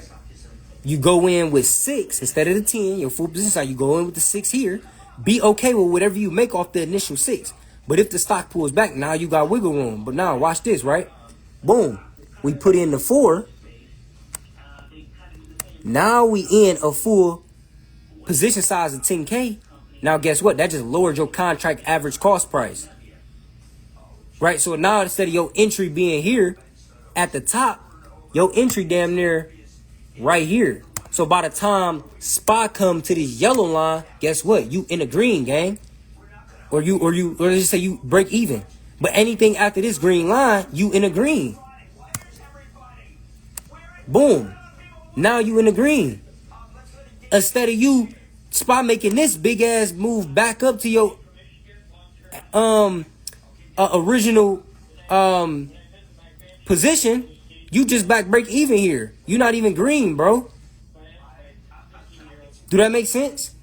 You go in with 6 instead of the 10. Your full position side, you go in with the 6 here. Be okay with whatever you make off the initial 6. But if the stock pulls back, now you got wiggle room. But now, watch this, right? Boom. We put in the 4. Now we in a full position size of 10K. Now guess what? That just lowered your contract average cost price. Right? So now instead of your entry being here at the top, your entry damn near right here. So by the time SPY come to this yellow line, guess what? You in the green, gang. Or let's just say you break even. But anything after this green line, you in the green. Boom. Now you in the green. Instead of you SPY making this big ass move back up to your original position, you just back break even here. You're not even green, bro. Do that make sense?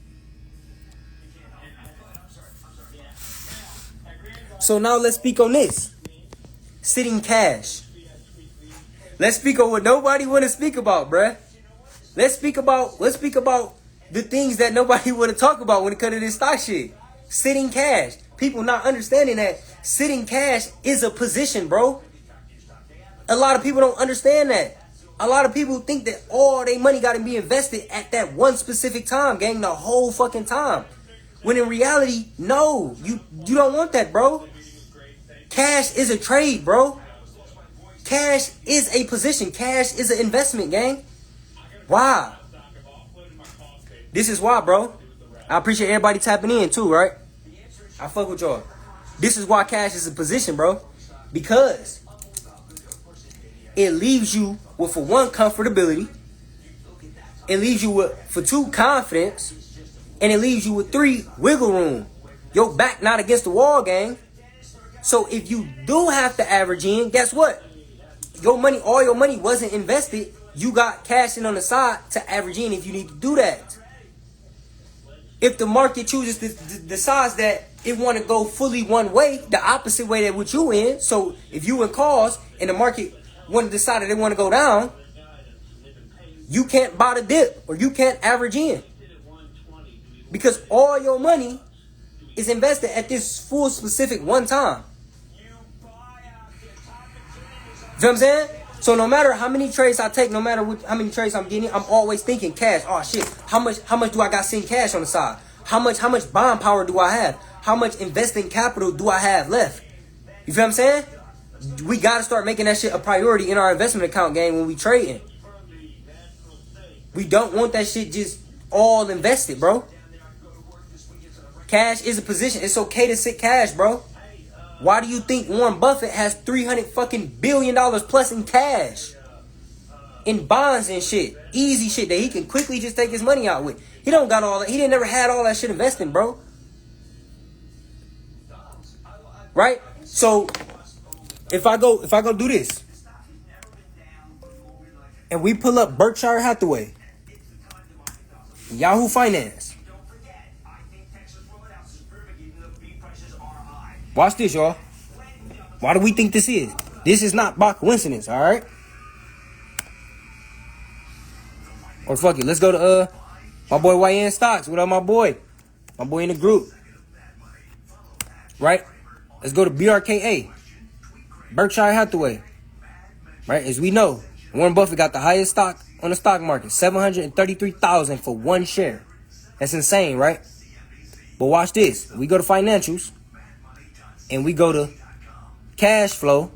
So now let's speak on this. Sitting cash. Let's speak on what nobody want to speak about, bruh. Let's speak about the things that nobody want to talk about when it comes to this stock shit. Sitting cash. People not understanding that sitting cash is a position, bro. A lot of people don't understand that. A lot of people think that all their money got to be invested at that one specific time, gang, the whole fucking time. When in reality, no, you don't want that, bro. Cash is a trade, bro. Cash is a position. Cash is an investment, gang. Why? This is why, bro. I appreciate everybody tapping in too, right? I fuck with y'all. This is why cash is a position, bro. Because it leaves you with, for one, comfortability. It leaves you with, for 2, confidence. And it leaves you with 3, wiggle room. Your back not against the wall, gang. So if you do have to average in, guess what? Your money, all your money wasn't invested. You got cash in on the side to average in if you need to do that. If the market chooses to decides that it want to go fully one way, the opposite way that what you in. So if you in calls and the market want to decide that they want to go down, you can't buy the dip or you can't average in. Because all your money is invested at this full specific one time. You know what I'm saying? So no matter how many trades I take, no matter how many trades I'm getting, I'm always thinking cash. Oh shit, how much do I got sitting cash on the side? How much buying power do I have? How much investing capital do I have left? You feel what I'm saying? We gotta start making that shit a priority in our investment account game when we trading. We don't want that shit just all invested, bro. Cash is a position. It's okay to sit cash, bro. Why do you think Warren Buffett has $300 fucking billion plus in cash? In bonds and shit. Easy shit that he can quickly just take his money out with. He don't got all that. He didn't never had all that shit investing, bro. Right? So if I go do this and we pull up Berkshire Hathaway, Yahoo Finance. Watch this, y'all. Why do we think this is? This is not by coincidence, all right? Or fuck it, let's go to my boy YN Stocks. What up, my boy? My boy in the group. Right? Let's go to BRKA. Berkshire Hathaway. Right? As we know, Warren Buffett got the highest stock on the stock market. $733,000 for one share. That's insane, right? But watch this. We go to financials. And we go to cash flow.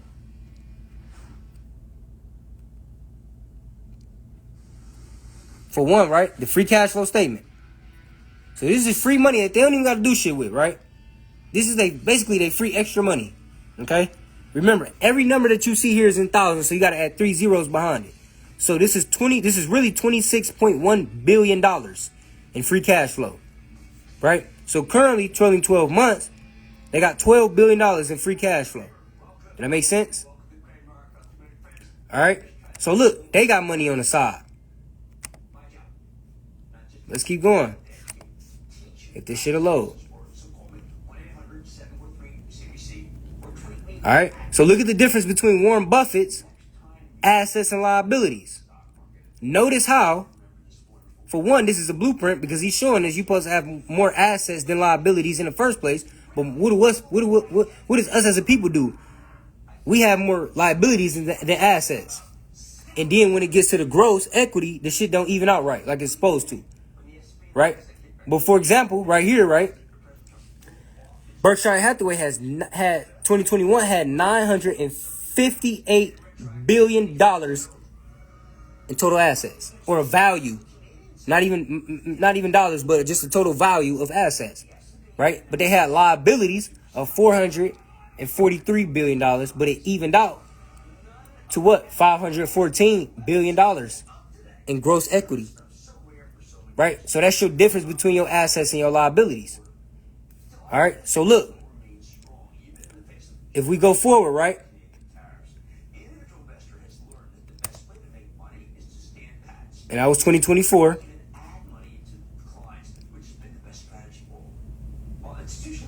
For one, right? The free cash flow statement. So this is free money that they don't even got to do shit with, right? This is basically they free extra money. Okay? Remember, every number that you see here is in thousands, so you got to add 3 zeros behind it. So this is really $26.1 billion in free cash flow. Right? So currently, trailing 12 months, they got $12 billion in free cash flow. Does that make sense? All right. So look, they got money on the side. Let's keep going. If this shit'll load. All right. So look at the difference between Warren Buffett's assets and liabilities. Notice how, for one, this is a blueprint because he's showing us you're supposed to have more assets than liabilities in the first place. But what does us as a people do? We have more liabilities than assets. And then when it gets to the gross equity, the shit don't even out right like it's supposed to. Right? But for example, right here, right? Berkshire Hathaway had 2021 had $958 billion in total assets, or a value. Not even dollars, but just the total value of assets. Right? But they had liabilities of $443 billion, but it evened out to what? $514 billion in gross equity. Right? So that's your difference between your assets and your liabilities. All right? So look, if we go forward, right? And that was 2024.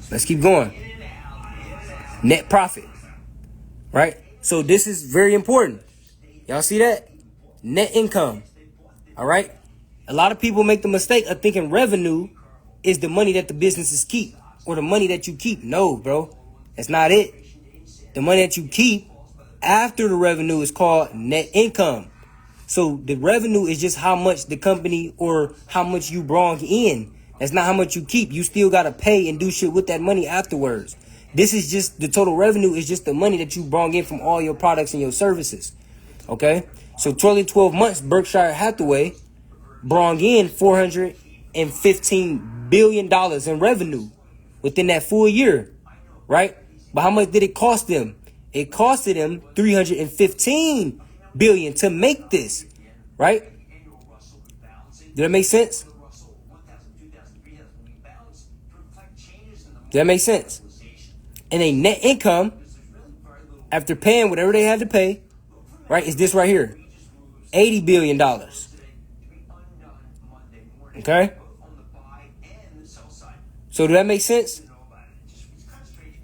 Let's keep going. Net profit. Right? So this is very important. Y'all see that? Net income. All right? A lot of people make the mistake of thinking revenue is the money that the businesses keep or the money that you keep. No, bro. That's not it. The money that you keep after the revenue is called net income. So the revenue is just how much the company or how much you brought in. That's not how much you keep. You still got to pay and do shit with that money afterwards. This is just the total revenue is just the money that you brought in from all your products and your services. Okay? So 12 months, Berkshire Hathaway brought in $415 billion in revenue within that full year. Right? But how much did it cost them? It costed them $315 billion to make this. Right? Did that make sense? Did that make sense? And a net income, after paying whatever they had to pay, right, is this right here. $80 billion. Okay? So do that make sense?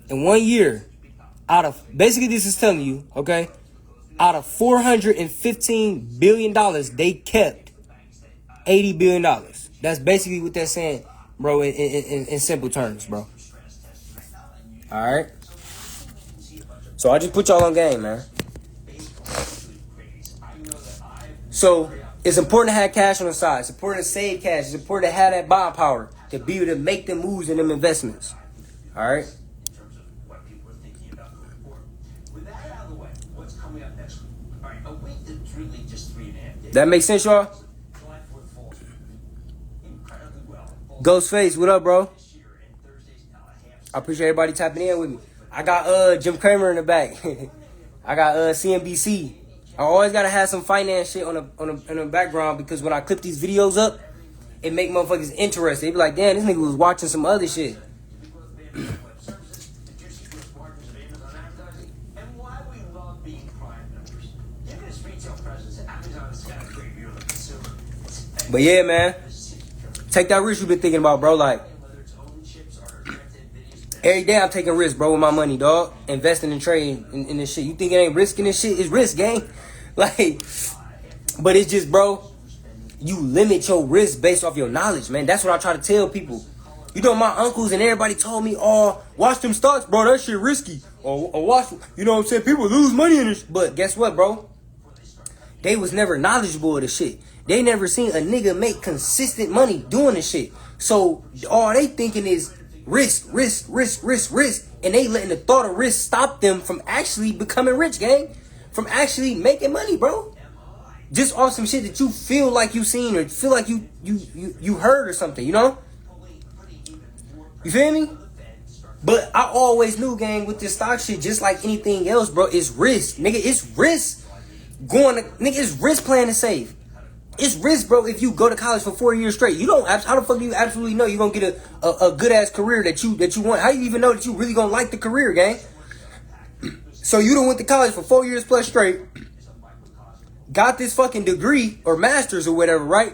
In 1 year, out of, basically this is telling you, okay, out of $415 billion, they kept $80 billion. That's basically what they're saying, bro, in simple terms, bro. All right. So I just put y'all on game, man. So it's important to have cash on the side. It's important to save cash. It's important to have that buying power to be able to make them moves in them investments. All right. That makes sense, y'all? Ghostface, what up, bro? I appreciate everybody tapping in with me. I got Jim Cramer in the back. I got CNBC. I always gotta have some finance shit in the background because when I clip these videos up, it make motherfuckers interested. They be like, damn, this nigga was watching some other shit. But yeah, man, take that risk you've been thinking about, bro. Like, every day I'm taking risks, bro, with my money, dog. Investing and trading in this shit. You think it ain't risking this shit? It's risk, gang. Like, but it's just, bro, you limit your risk based off your knowledge, man. That's what I try to tell people. You know, my uncles and everybody told me, oh, watch them stocks, bro. That shit risky. Or watch, you know what I'm saying? People lose money in this. But guess what, bro? They was never knowledgeable of the shit. They never seen a nigga make consistent money doing this shit. So all they thinking is risk. And they letting the thought of risk stop them from actually becoming rich, gang. From actually making money, bro. Just off some shit that you feel like you seen or feel like you heard or something, you know? You feel me? But I always knew, gang, with this stock shit, just like anything else, bro, it's risk. Nigga, it's risk. It's risk playing it safe. It's risk, bro, if you go to college for 4 years straight. You don't, how the fuck do you absolutely know you're going to get a good-ass career that you want? How do you even know that you really going to like the career, gang? So you done went to college for 4 years plus straight. got this fucking degree or master's or whatever, right?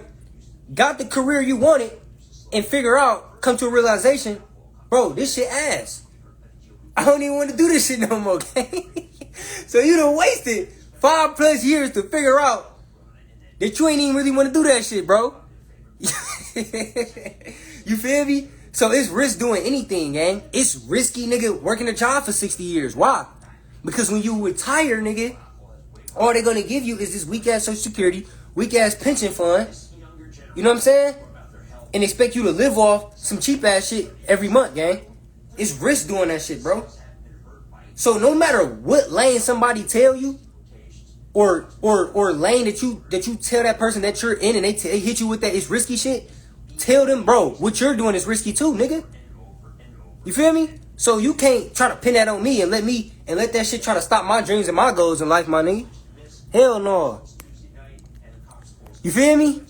Got the career you wanted and come to a realization, bro, this shit ass. I don't even want to do this shit no more, okay? So you done wasted 5+ years to figure out that you ain't even really want to do that shit, bro. You feel me? So it's risk doing anything, gang. It's risky, nigga, working a job for 60 years. Why? Because when you retire, nigga, all they're going to give you is this weak-ass Social Security, weak-ass pension fund. You know what I'm saying? And expect you to live off some cheap-ass shit every month, gang. It's risk doing that shit, bro. So no matter what lane somebody tell you, or lane that you tell that person that you're in and they hit you with that it's risky shit, tell them, bro, what you're doing is risky too, nigga. You feel me? So you can't try to pin that on me and let that shit try to stop my dreams and my goals in life, my nigga. Hell no. You feel me?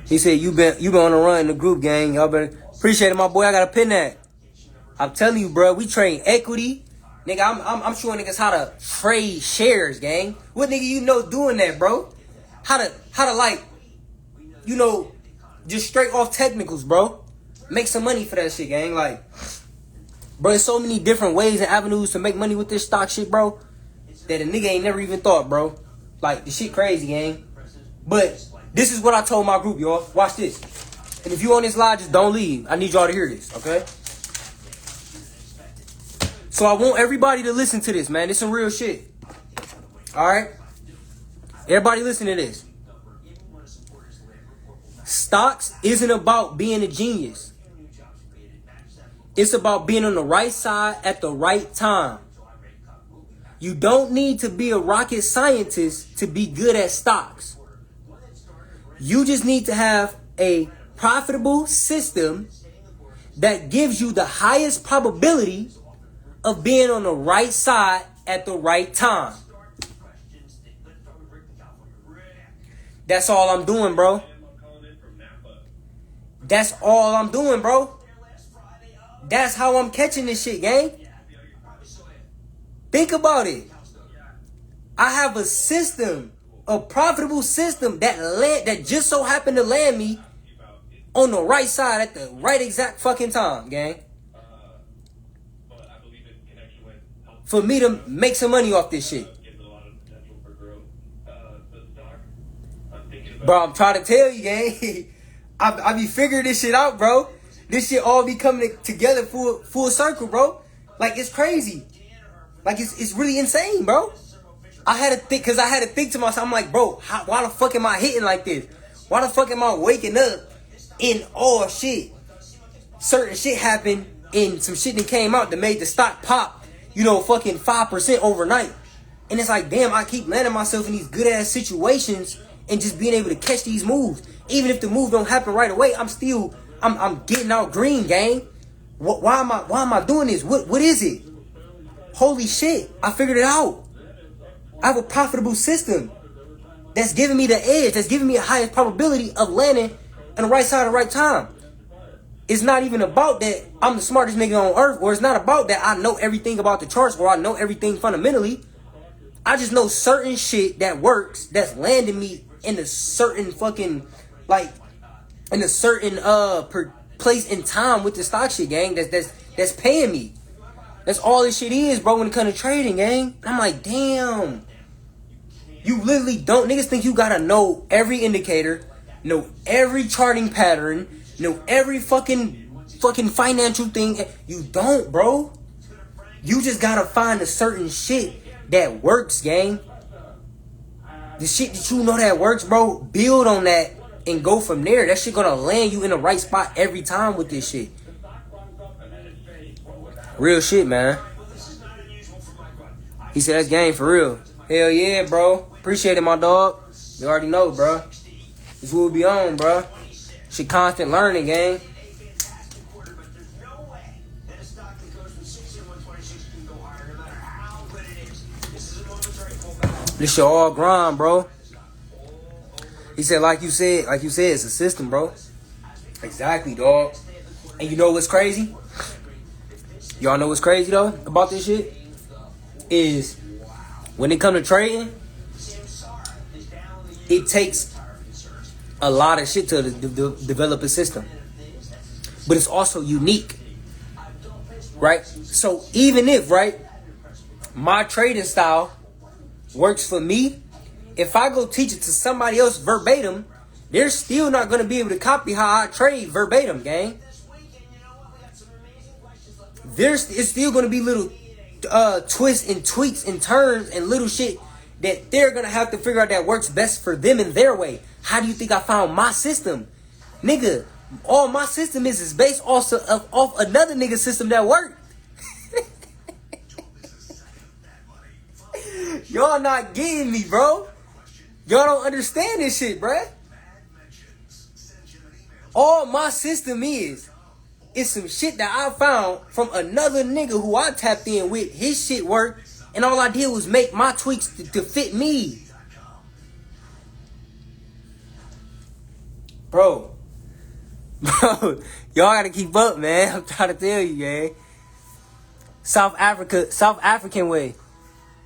He said, you been on the run in the group, gang. Y'all better appreciate it, my boy. I gotta pin that. I'm telling you, bro, we trade equity. Nigga, I'm showing niggas how to trade shares, gang. What nigga you know doing that, bro? How to like, you know, just straight off technicals, bro. Make some money for that shit, gang. Like, bro, there's so many different ways and avenues to make money with this stock shit, bro, that a nigga ain't never even thought, bro. Like, the shit crazy, gang. But this is what I told my group, y'all. Watch this. And if you on this live, just don't leave. I need y'all to hear this, okay? So I want everybody to listen to this, man. This some real shit. Alright? Everybody listen to this. Stocks isn't about being a genius. It's about being on the right side at the right time. You don't need to be a rocket scientist to be good at stocks. You just need to have a profitable system that gives you the highest probability of being on the right side at the right time. That's all I'm doing, bro. That's all I'm doing, bro. That's how I'm catching this shit, gang. Think about it. I have a system, a profitable system that just so happened to land me on the right side at the right exact fucking time, gang. For me to make some money off this shit. Bro, I'm trying to tell you, gang. I be figuring this shit out, bro. This shit all be coming together full circle, bro. Like, it's crazy. Like, it's really insane, bro. I had to think to myself, I'm like, bro, why the fuck am I hitting like this? Why the fuck am I waking up in all shit? Certain shit happened and some shit that came out that made the stock pop, you know, fucking 5% overnight. And it's like, damn, I keep landing myself in these good ass situations and just being able to catch these moves. Even if the move don't happen right away, I'm getting out green, gang. Why am I doing this? What is it? Holy shit, I figured it out. I have a profitable system that's giving me the edge, that's giving me a highest probability of landing on the right side at the right time. It's not even about that I'm the smartest nigga on earth, or it's not about that I know everything about the charts or I know everything fundamentally. I just know certain shit that works, that's landing me in a certain fucking, like, in a certain place in time with the stock shit, gang, that's paying me. That's all this shit is, bro, when it comes to trading, gang. I'm like, damn. You literally don't. Niggas think you gotta know every indicator, know every charting pattern, know every fucking financial thing. You don't, bro. You just gotta find a certain shit that works, gang. The shit that you know that works, bro, build on that and go from there. That shit gonna land you in the right spot every time with this shit. Real shit, man. He said that's game for real. Hell yeah, bro. Appreciate it, my dog. You already know, bro. This will be on, bro. Shit constant learning, gang. This shit all grind, bro. He said, like you said, it's a system, bro. Exactly, dog. And you know what's crazy? Y'all know what's crazy, though, about this shit? is when it comes to trading, it takes a lot of shit to develop a system. But it's also unique, right? So even if, right, my trading style works for me, if I go teach it to somebody else verbatim, they're still not going to be able to copy how I trade verbatim, gang. It's still going to be little twists and tweaks and turns and little shit that they're going to have to figure out that works best for them in their way. How do you think I found my system? Nigga, all my system is based also off another nigga system that worked. Y'all not getting me, bro. Y'all don't understand this shit, bruh. All my system is some shit that I found from another nigga who I tapped in with. His shit worked, and all I did was make my tweaks to fit me. Bro, y'all gotta keep up, man. I'm trying to tell you, man. South African way.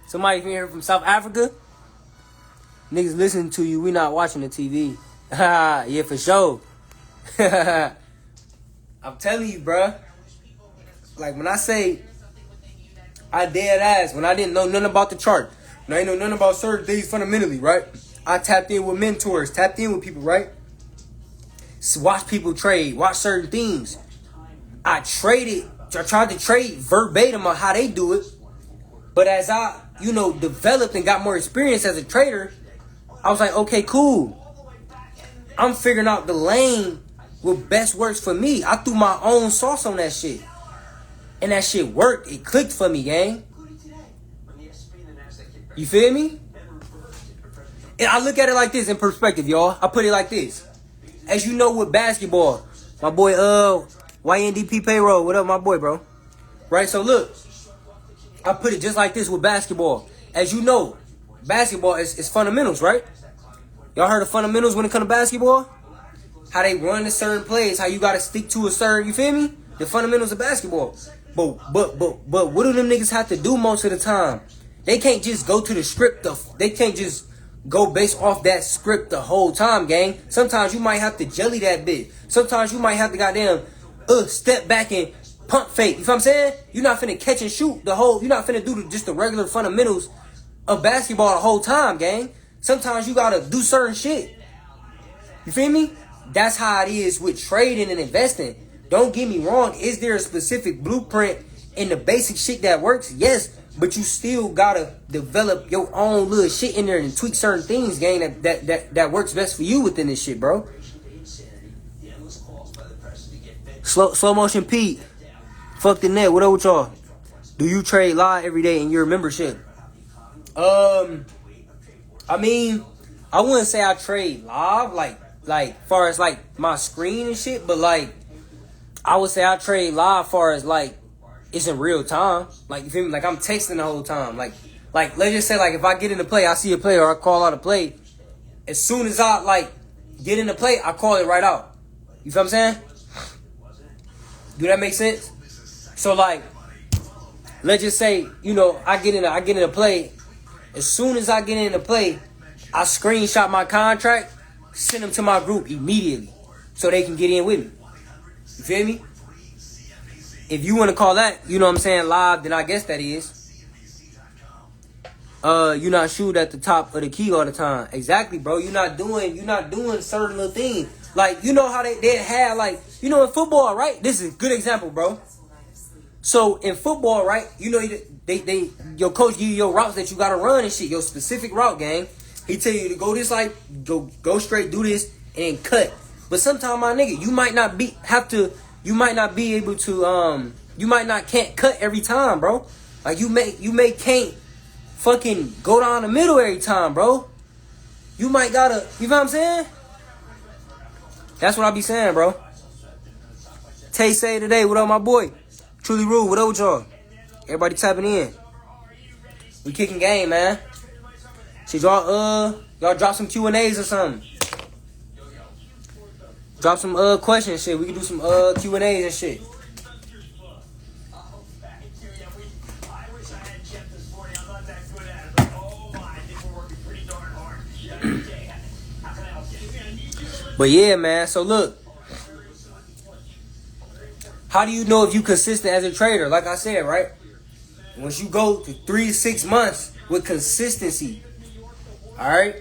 Somebody here from South Africa? Niggas listening to you, we not watching the TV. Yeah, for sure. I'm telling you, bruh. Like, when I say I dead ass, when I didn't know nothing about the chart, when I didn't know nothing about certain things fundamentally, right? I tapped in with mentors, tapped in with people, right? So watch people trade, watch certain things. I tried to trade verbatim on how they do it. But as I, developed and got more experience as a trader, I was like, okay, cool. I'm figuring out the lane what best works for me. I threw my own sauce on that shit. And that shit worked. It clicked for me, gang. You feel me? And I look at it like this in perspective, y'all. I put it like this. As you know with basketball, my boy, YNDP Payroll. What up, my boy, bro? Right, so look. I put it just like this with basketball. As you know, basketball is fundamentals, right? Y'all heard of fundamentals when it comes to basketball? How they run the certain plays, how you gotta stick to a certain, you feel me? The fundamentals of basketball. But what do them niggas have to do most of the time? They can't just go to the script they can't just go based off that script the whole time, gang. Sometimes you might have to jelly that bit. Sometimes you might have to goddamn step back and pump fake. You feel what I'm saying? You're not finna catch and shoot you're not finna do just the regular fundamentals of basketball the whole time, gang. Sometimes you gotta do certain shit. You feel me? That's how it is with trading and investing. Don't get me wrong. Is there a specific blueprint in the basic shit that works? Yes. But you still gotta develop your own little shit in there and tweak certain things, gang, that works best for you within this shit, bro. Slow motion Pete. Fuck the net. What up with y'all? Do you trade live every day in your membership? I mean, I wouldn't say I trade live, like far as like my screen and shit, but like I would say I trade live far as like it's in real time. Like, you feel me? Like, I'm texting the whole time. Like let's just say, like, if I get in the play, I see a play or I call out a play. As soon as I, like, get in the play, I call it right out. You feel what I'm saying? Do that make sense? So, like, let's just say, I get in a play. As soon as I get in the play, I screenshot my contract, send them to my group immediately so they can get in with me. You feel me? If you want to call that, live, then I guess that is. You're not shooting at the top of the key all the time. Exactly, bro. You're not doing certain little things. Like, how they had, like, in football, right? This is a good example, bro. So in football, right, your coach give you your routes that you gotta run and shit, your specific route, gang. He tell you to go this, like, go straight, do this, and then cut. But sometimes, my nigga, you might not be able to, you might not can't cut every time, bro. Like, you may can't fucking go down the middle every time, bro. You might gotta, you know what I'm saying? That's what I be saying, bro. Tay say today, what up, my boy? Truly Rude, what up with y'all? Everybody tapping in. We kicking game, man. Should y'all drop some Q&As or something? Drop some questions, shit. We can do some Q&As and shit. But yeah, man. So look, how do you know if you consistent as a trader? Like I said, right? Once you go to 3 to 6 months with consistency, all right?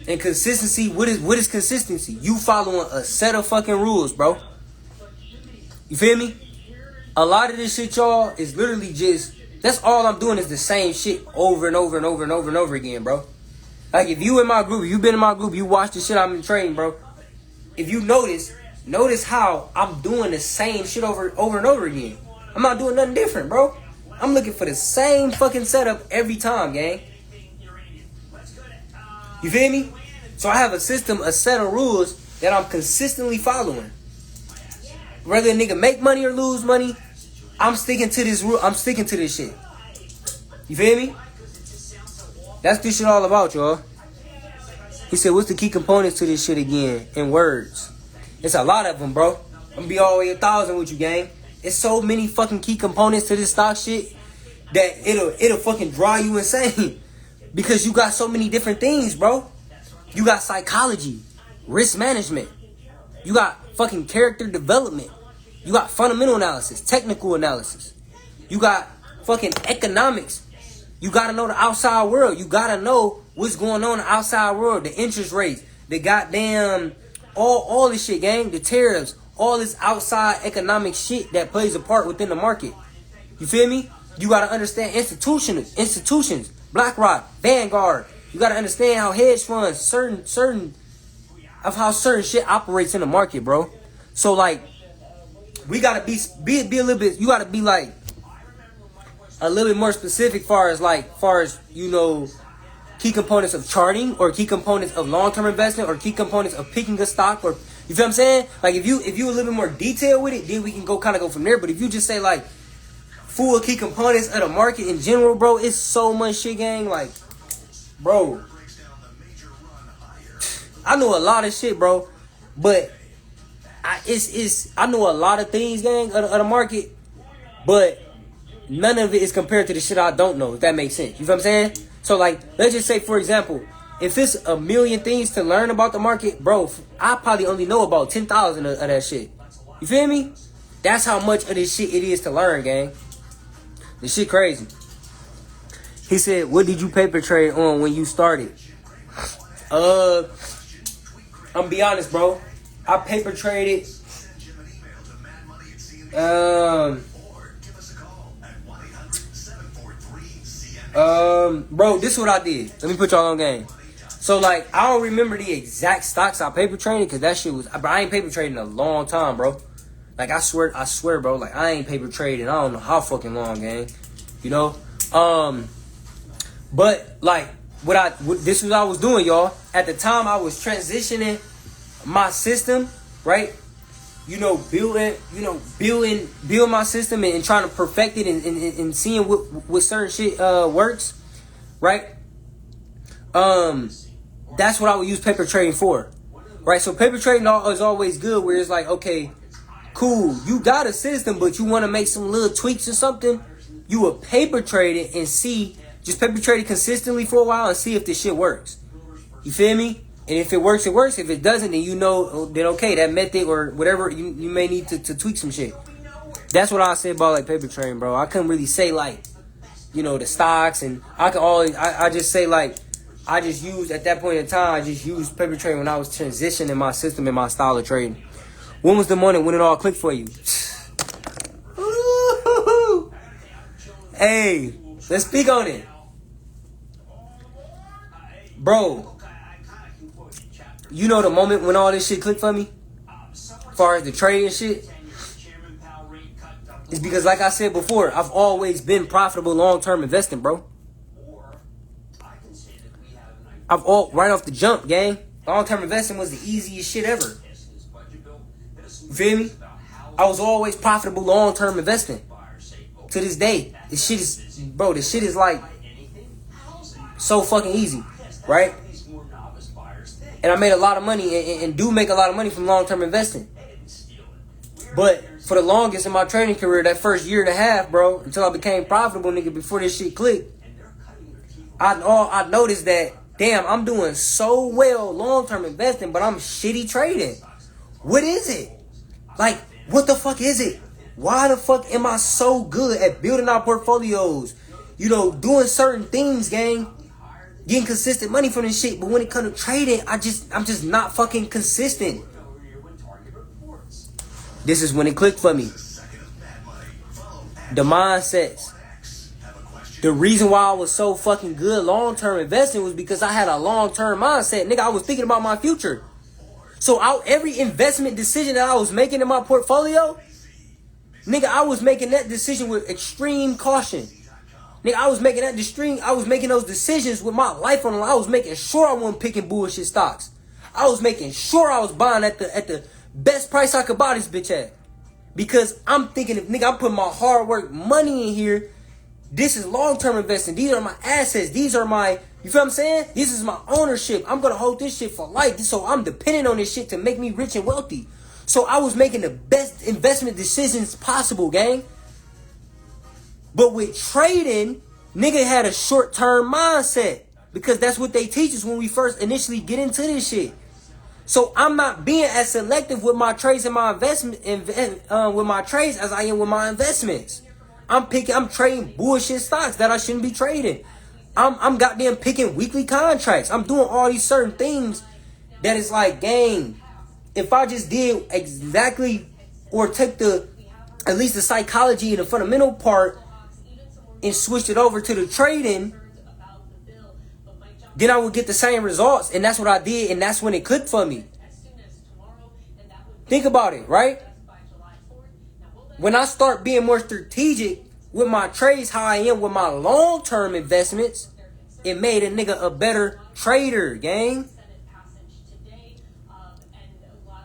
And consistency, what is consistency? You following a set of fucking rules, bro. You feel me? A lot of this shit, y'all, is literally just, that's all I'm doing is the same shit over and over and over and over and over again, bro. Like, if you in my group, if you been in my group, you watch the shit I'm in trading, bro. If you notice how I'm doing the same shit over and over again. I'm not doing nothing different, bro. I'm looking for the same fucking setup every time, gang. You feel me? So I have a system, a set of rules that I'm consistently following. Whether a nigga make money or lose money, I'm sticking to this rule. I'm sticking to this shit. You feel me? That's this shit all about, y'all. He said, what's the key components to this shit again? In words. It's a lot of them, bro. I'm gonna be all the way 1,000 with you, gang. It's so many fucking key components to this stock shit that it'll fucking drive you insane. Because you got so many different things, bro. You got psychology, risk management. You got fucking character development. You got fundamental analysis, technical analysis. You got fucking economics. You gotta know the outside world. You gotta know what's going on in the outside world. The interest rates, the goddamn, all this shit, gang. The tariffs, all this outside economic shit that plays a part within the market. You feel me? You gotta understand institutions, BlackRock, Vanguard. You gotta understand how hedge funds, certain how certain shit operates in the market, bro. So like, we gotta be a little bit. You gotta be like a little bit more specific, far as you know, key components of charting, or key components of long-term investment, or key components of picking a stock, or you feel what I'm saying? Like if you a little bit more detailed with it, then we can go from there. But if you just say like full key components of the market in general, bro, it's so much shit, gang. Like, bro, I know a lot of shit, bro, but I know a lot of things, gang, of the market, but none of it is compared to the shit I don't know, if that makes sense. You feel what I'm saying? So, like, let's just say, for example, if it's a million things to learn about the market, bro, I probably only know about 10,000 of that shit. You feel me? That's how much of this shit it is to learn, gang. This shit crazy. He said, what did you paper trade on when you started? I'm gonna be honest, bro. I paper traded. Bro, this is what I did. Let me put y'all on game. So, like, I don't remember the exact stocks I paper traded, because that shit was, but I ain't paper trading a long time, bro. Like, I swear, bro, like, I ain't paper trading, I don't know how fucking long, gang. You know? But, like, this is what I was doing, y'all. At the time, I was transitioning my system, right? You know, building my system and trying to perfect it and seeing what certain shit works, right? That's what I would use paper trading for, right? So paper trading is always good, where it's like, okay, cool, you got a system, but you want to make some little tweaks or something, you would paper trade it and just paper trade it consistently for a while and see if this shit works. You feel me? And if it works, it works. If it doesn't, then you know, then okay, that method or whatever, you may need to tweak some shit. That's what I say about like paper trading, bro. I couldn't really say like, you know, the stocks, and I just say like, I just used, at that point in time, I just used paper trading when I was transitioning my system and my style of trading. When was the morning when it all clicked for you? Hey, let's speak on it. Bro, you know the moment when all this shit clicked for me? As far as the trading shit? It's because, like I said before, I've always been profitable long-term investing, bro. Right off the jump, gang. Long-term investing was the easiest shit ever. You feel me? I was always profitable long-term investing. To this day. This shit is like so fucking easy, right? And I made a lot of money and do make a lot of money from long-term investing. But for the longest in my trading career, that first year and a half, bro, until I became profitable, nigga, before this shit clicked, I noticed that damn, I'm doing so well long-term investing, but I'm shitty trading. What is it? Like, what the fuck is it? Why the fuck am I so good at building our portfolios? You know, doing certain things, gang. Getting consistent money from this shit. But when it comes to trading, I'm just not fucking consistent. This is when it clicked for me. The mindsets. The reason why I was so fucking good long-term investing was because I had a long-term mindset. Nigga, I was thinking about my future. So every investment decision that I was making in my portfolio, nigga, I was making that decision with extreme caution. Nigga, I was making those decisions with my life on the line. I was making sure I wasn't picking bullshit stocks. I was making sure I was buying at the best price I could buy this bitch at. Because I'm thinking, if nigga, I'm putting my hard work money in here, this is long-term investing. These are my assets. These are my, you feel what I'm saying? This is my ownership. I'm going to hold this shit for life. So I'm dependent on this shit to make me rich and wealthy. So I was making the best investment decisions possible, gang. But with trading, nigga had a short-term mindset. Because that's what they teach us when we first initially get into this shit. So I'm not being as selective with my trades and my investment, with my trades as I am with my investments. I'm trading bullshit stocks that I shouldn't be trading. I'm goddamn picking weekly contracts. I'm doing all these certain things that is like, gang, if I just did exactly or took at least the psychology and the fundamental part and switched it over to the trading, then I would get the same results. And that's what I did, and that's when it clicked for me. Think about it, right? When I start being more strategic with my trades, how I am with my long-term investments, it made a nigga a better trader, gang.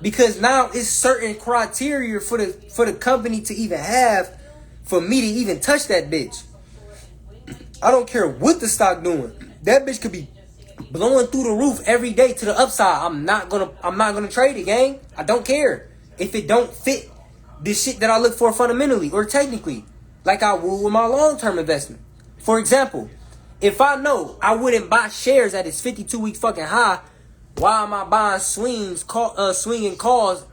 Because now it's certain criteria for the company to even have for me to even touch that bitch. I don't care what the stock doing. That bitch could be blowing through the roof every day to the upside. I'm not gonna trade it, gang. I don't care if it don't fit the shit that I look for fundamentally or technically, like I would with my long-term investment. For example, if I know I wouldn't buy shares at its 52-week fucking high, why am I buying swinging calls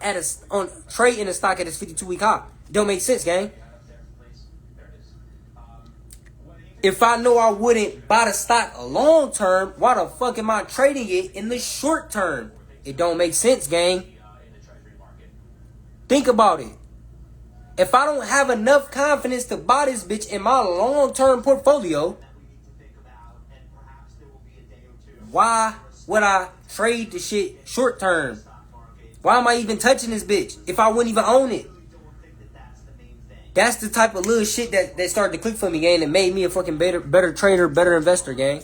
on trading a stock at its 52-week high? Don't make sense, gang. If I know I wouldn't buy the stock long term, why the fuck am I trading it in the short term? It don't make sense, gang. Think about it. If I don't have enough confidence to buy this bitch in my long-term portfolio, why would I trade the shit short term? Why am I even touching this bitch if I wouldn't even own it? That's the type of little shit that started to click for me, gang, that made me a fucking better trader, better investor, gang.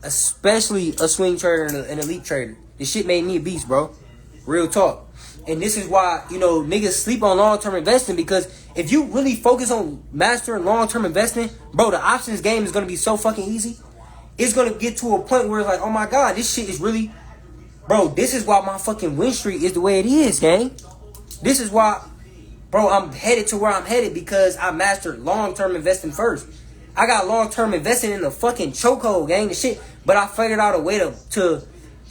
Especially a swing trader and an elite trader. This shit made me a beast, bro. Real talk. And this is why, you know, niggas sleep on long-term investing, because if you really focus on mastering long-term investing, bro, the options game is going to be so fucking easy. It's going to get to a point where it's like, oh my God, this shit is really, bro, this is why my fucking win streak is the way it is, gang. This is why, bro, I'm headed to where I'm headed, because I mastered long-term investing first. I got long-term investing in the fucking chokehold, gang, the shit. But I figured out a way to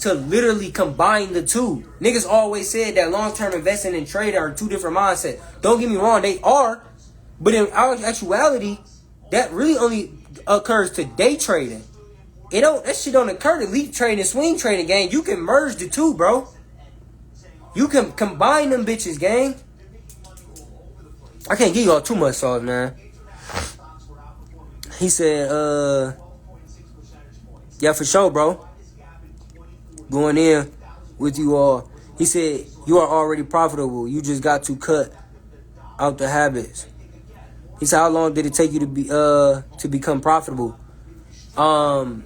literally combine the two. Niggas always said that long-term investing and trading are two different mindsets. Don't get me wrong, they are. But in actuality, that really only occurs to day trading. That shit don't occur to elite trading and swing trading, gang. You can merge the two, bro. You can combine them bitches, gang. I can't give y'all too much sauce, man. He said, yeah, for sure, bro. Going in with you all. He said, you are already profitable. You just got to cut out the habits. He said, how long did it take you to become profitable? My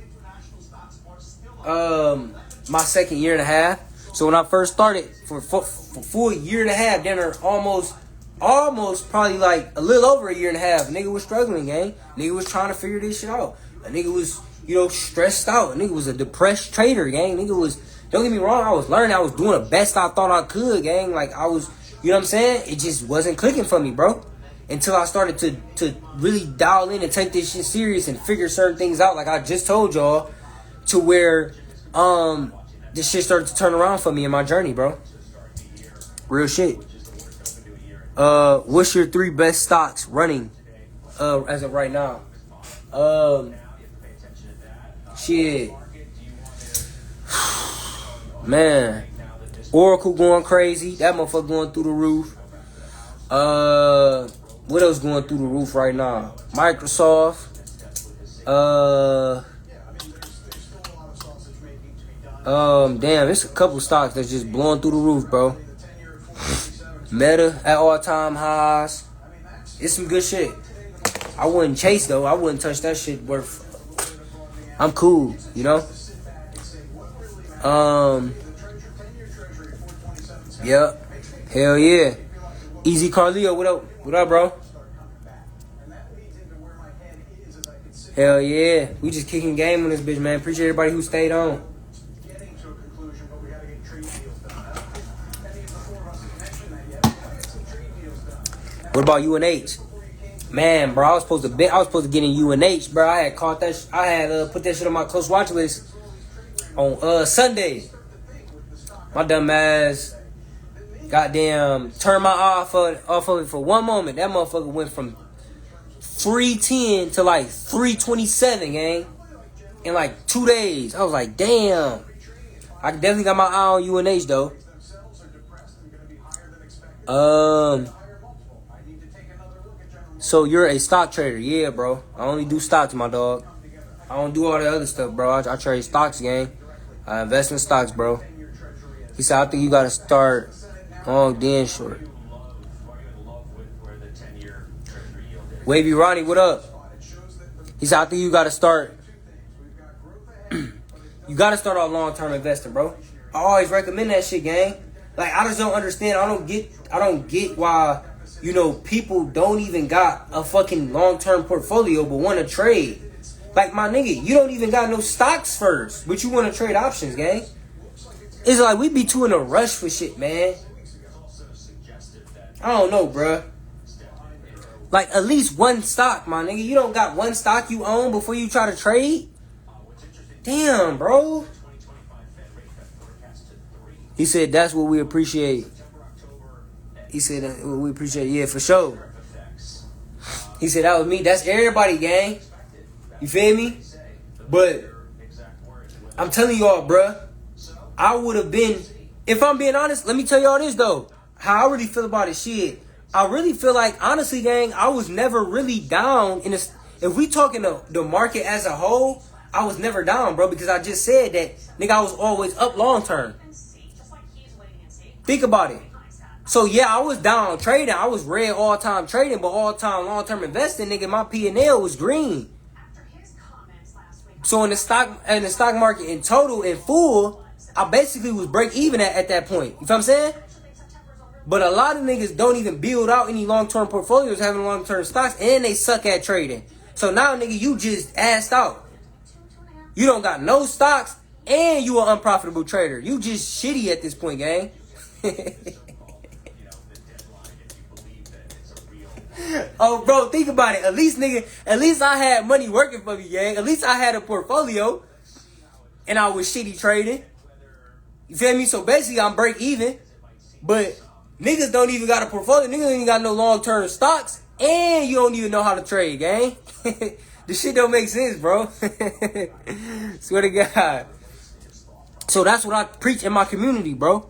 second year and a half. So when I first started, for full year and a half, then almost probably like a little over a year and a half, a nigga was struggling, gang. Nigga was trying to figure this shit out. A nigga was, stressed out. A nigga was a depressed trader, gang. Nigga was, don't get me wrong, I was learning. I was doing the best I thought I could, gang. Like, I was, you know what I'm saying? It just wasn't clicking for me, bro. Until I started to really dial in and take this shit serious and figure certain things out, like I just told y'all, to where this shit started to turn around for me in my journey, bro. Real shit. What's your 3 best stocks running as of right now? Shit. Man. Oracle going crazy. That motherfucker going through the roof. What else going through the roof right now? Microsoft. Damn, it's a couple stocks that's just blowing through the roof, bro. Meta at all-time highs. It's some good shit. I wouldn't chase, though. I wouldn't touch that shit worth. I'm cool, you know? Yep. Hell yeah. Easy Carleo, what up? What up, bro? Hell yeah. We just kicking game on this bitch, man. Appreciate everybody who stayed on. What about UNH? Man, bro, I was supposed to get in UNH, bro. I had caught that. I had put that shit on my close watch list on Sunday. My dumb ass, goddamn, turned my off of it for one moment. That motherfucker went from 310 to like 327, gang, in like 2 days. I was like, damn. I definitely got my eye on UNH though. So you're a stock trader? Yeah, bro. I only do stocks, my dog. I don't do all the other stuff, bro. I trade stocks, gang. I invest in stocks, bro. He said, I think you gotta start long, then short. Wavy Ronnie, what up? He said, I think you gotta start. You gotta start off long-term investing, bro. I always recommend that shit, gang. Like, I just don't understand. I don't get why, you know, people don't even got a fucking long-term portfolio but want to trade. Like, my nigga, you don't even got no stocks first, but you want to trade options, gang. It's like we be too in a rush for shit, man. I don't know, bruh. Like, at least one stock, my nigga. You don't got one stock you own before you try to trade? Damn, bro. He said that's what we appreciate. He said what we appreciate. Yeah, for sure. He said that was me. That's everybody, gang. You feel me? But I'm telling y'all, bruh, I would have been, if I'm being honest, let me tell y'all this, though. How I really feel about this shit. I really feel like, honestly, gang, I was never really down in this. If we talking the market as a whole, I was never down, bro, because I just said that, nigga, I was always up long term. Think about it. So, yeah, I was down trading. I was red all-time trading, but all-time long-term investing, nigga, my P&L was green. So, in the stock market in total, in full, I basically was break even at that point. You feel what I'm saying? But a lot of niggas don't even build out any long-term portfolios having long-term stocks, and they suck at trading. So, now, nigga, you just assed out. You don't got no stocks, and you an unprofitable trader. You just shitty at this point, gang. Oh, bro, think about it. At least I had money working for me, gang. At least I had a portfolio, and I was shitty trading. You feel me? So basically, I'm break even. But niggas don't even got a portfolio. Niggas don't even got no long-term stocks, and you don't even know how to trade, gang. This shit don't make sense, bro. Swear to God. So that's what I preach in my community, bro.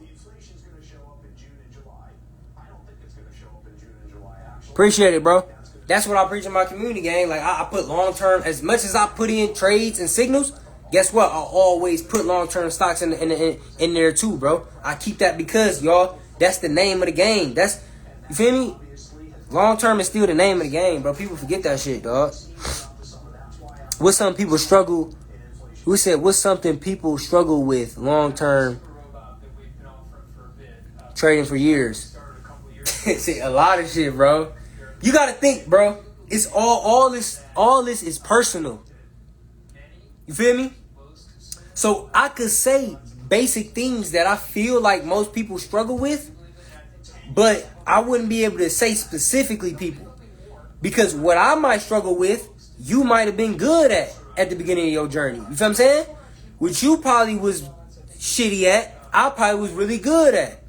Appreciate it, bro. That's what I preach in my community, gang. Like, I put long-term, as much as I put in trades and signals, guess what? I'll always put long-term stocks in there too, bro. I keep that because, y'all, that's the name of the game. That's, you feel me? Long-term is still the name of the game, bro. People forget that shit, dog. What's something people struggle, who said, what's something people struggle with long-term trading for years? A lot of shit, bro. You gotta think, bro. It's all this is personal. You feel me? So I could say basic things that I feel like most people struggle with, but I wouldn't be able to say specifically people. Because what I might struggle with, you might have been good at the beginning of your journey. You feel what I'm saying? What you probably was shitty at, I probably was really good at.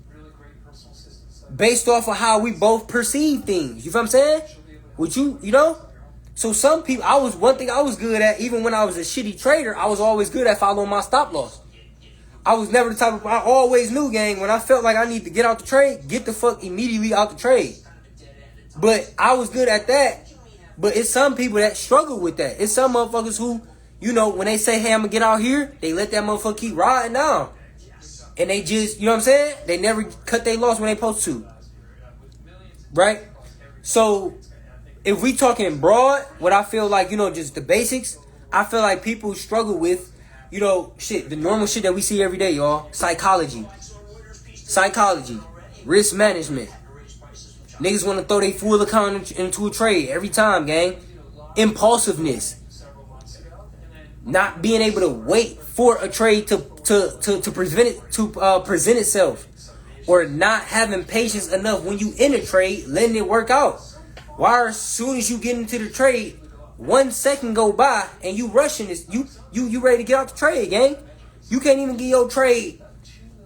Based off of how we both perceive things. You feel what I'm saying? What you know? So some people, one thing I was good at, even when I was a shitty trader, I was always good at following my stop loss. I was never the type of, I always knew, gang, when I felt like I need to get out the trade, get the fuck immediately out the trade. But I was good at that. But it's some people that struggle with that. It's some motherfuckers who, you know, when they say, hey, I'm gonna get out here, they let that motherfucker keep riding down. And they just, you know what I'm saying? They never cut their loss when they supposed to. Right? So, if we talking broad, what I feel like, you know, just the basics, I feel like people struggle with, you know, shit, the normal shit that we see every day, y'all. Psychology, risk management. Niggas want to throw their full account into a trade every time, gang. Impulsiveness. Not being able to wait for a trade to present itself. Or not having patience enough when you in a trade, letting it work out. Why as soon as you get into the trade, 1 second go by and you rushing this, you ready to get out the trade, gang. You can't even get your trade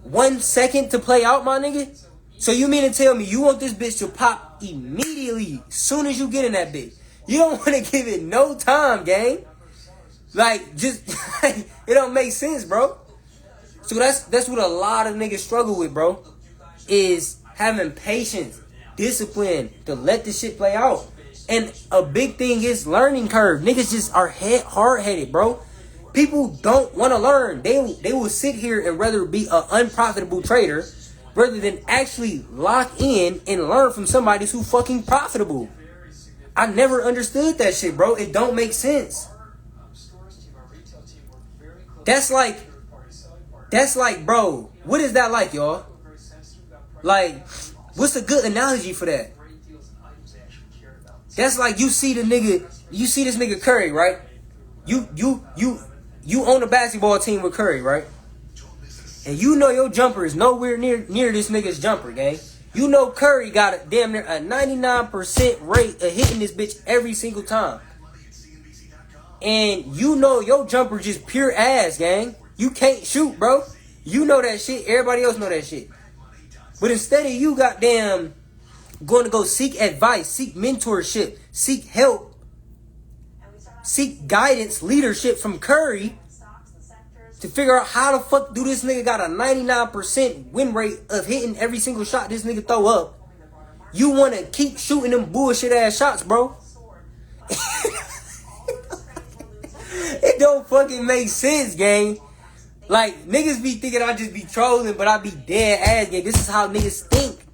1 second to play out, my nigga. So you mean to tell me you want this bitch to pop immediately soon as you get in that bitch? You don't want to give it no time, gang. Like, just, it don't make sense, bro. So that's what a lot of niggas struggle with, bro. Is having patience, discipline to let this shit play out. And a big thing is learning curve. Niggas just are hard-headed, bro. People don't want to learn. They will sit here and rather be an unprofitable trader rather than actually lock in and learn from somebody who's fucking profitable. I never understood that shit, bro. It don't make sense. That's like, bro, what is that like, y'all? Like, what's a good analogy for that? That's like you see this nigga Curry, right? You own a basketball team with Curry, right? And you know your jumper is nowhere near this nigga's jumper, gang. You know Curry got a damn near a 99% rate of hitting this bitch every single time. And you know your jumper just pure ass, gang. You can't shoot, bro. You know that shit. Everybody else know that shit. But instead of you goddamn going to go seek advice, seek mentorship, seek help, seek guidance, leadership from Curry to figure out how the fuck do this nigga got a 99% win rate of hitting every single shot this nigga throw up. You want to keep shooting them bullshit ass shots, bro. It don't fucking make sense, gang. Like, niggas be thinking I just be trolling, but I be dead ass, gang. This is how niggas think.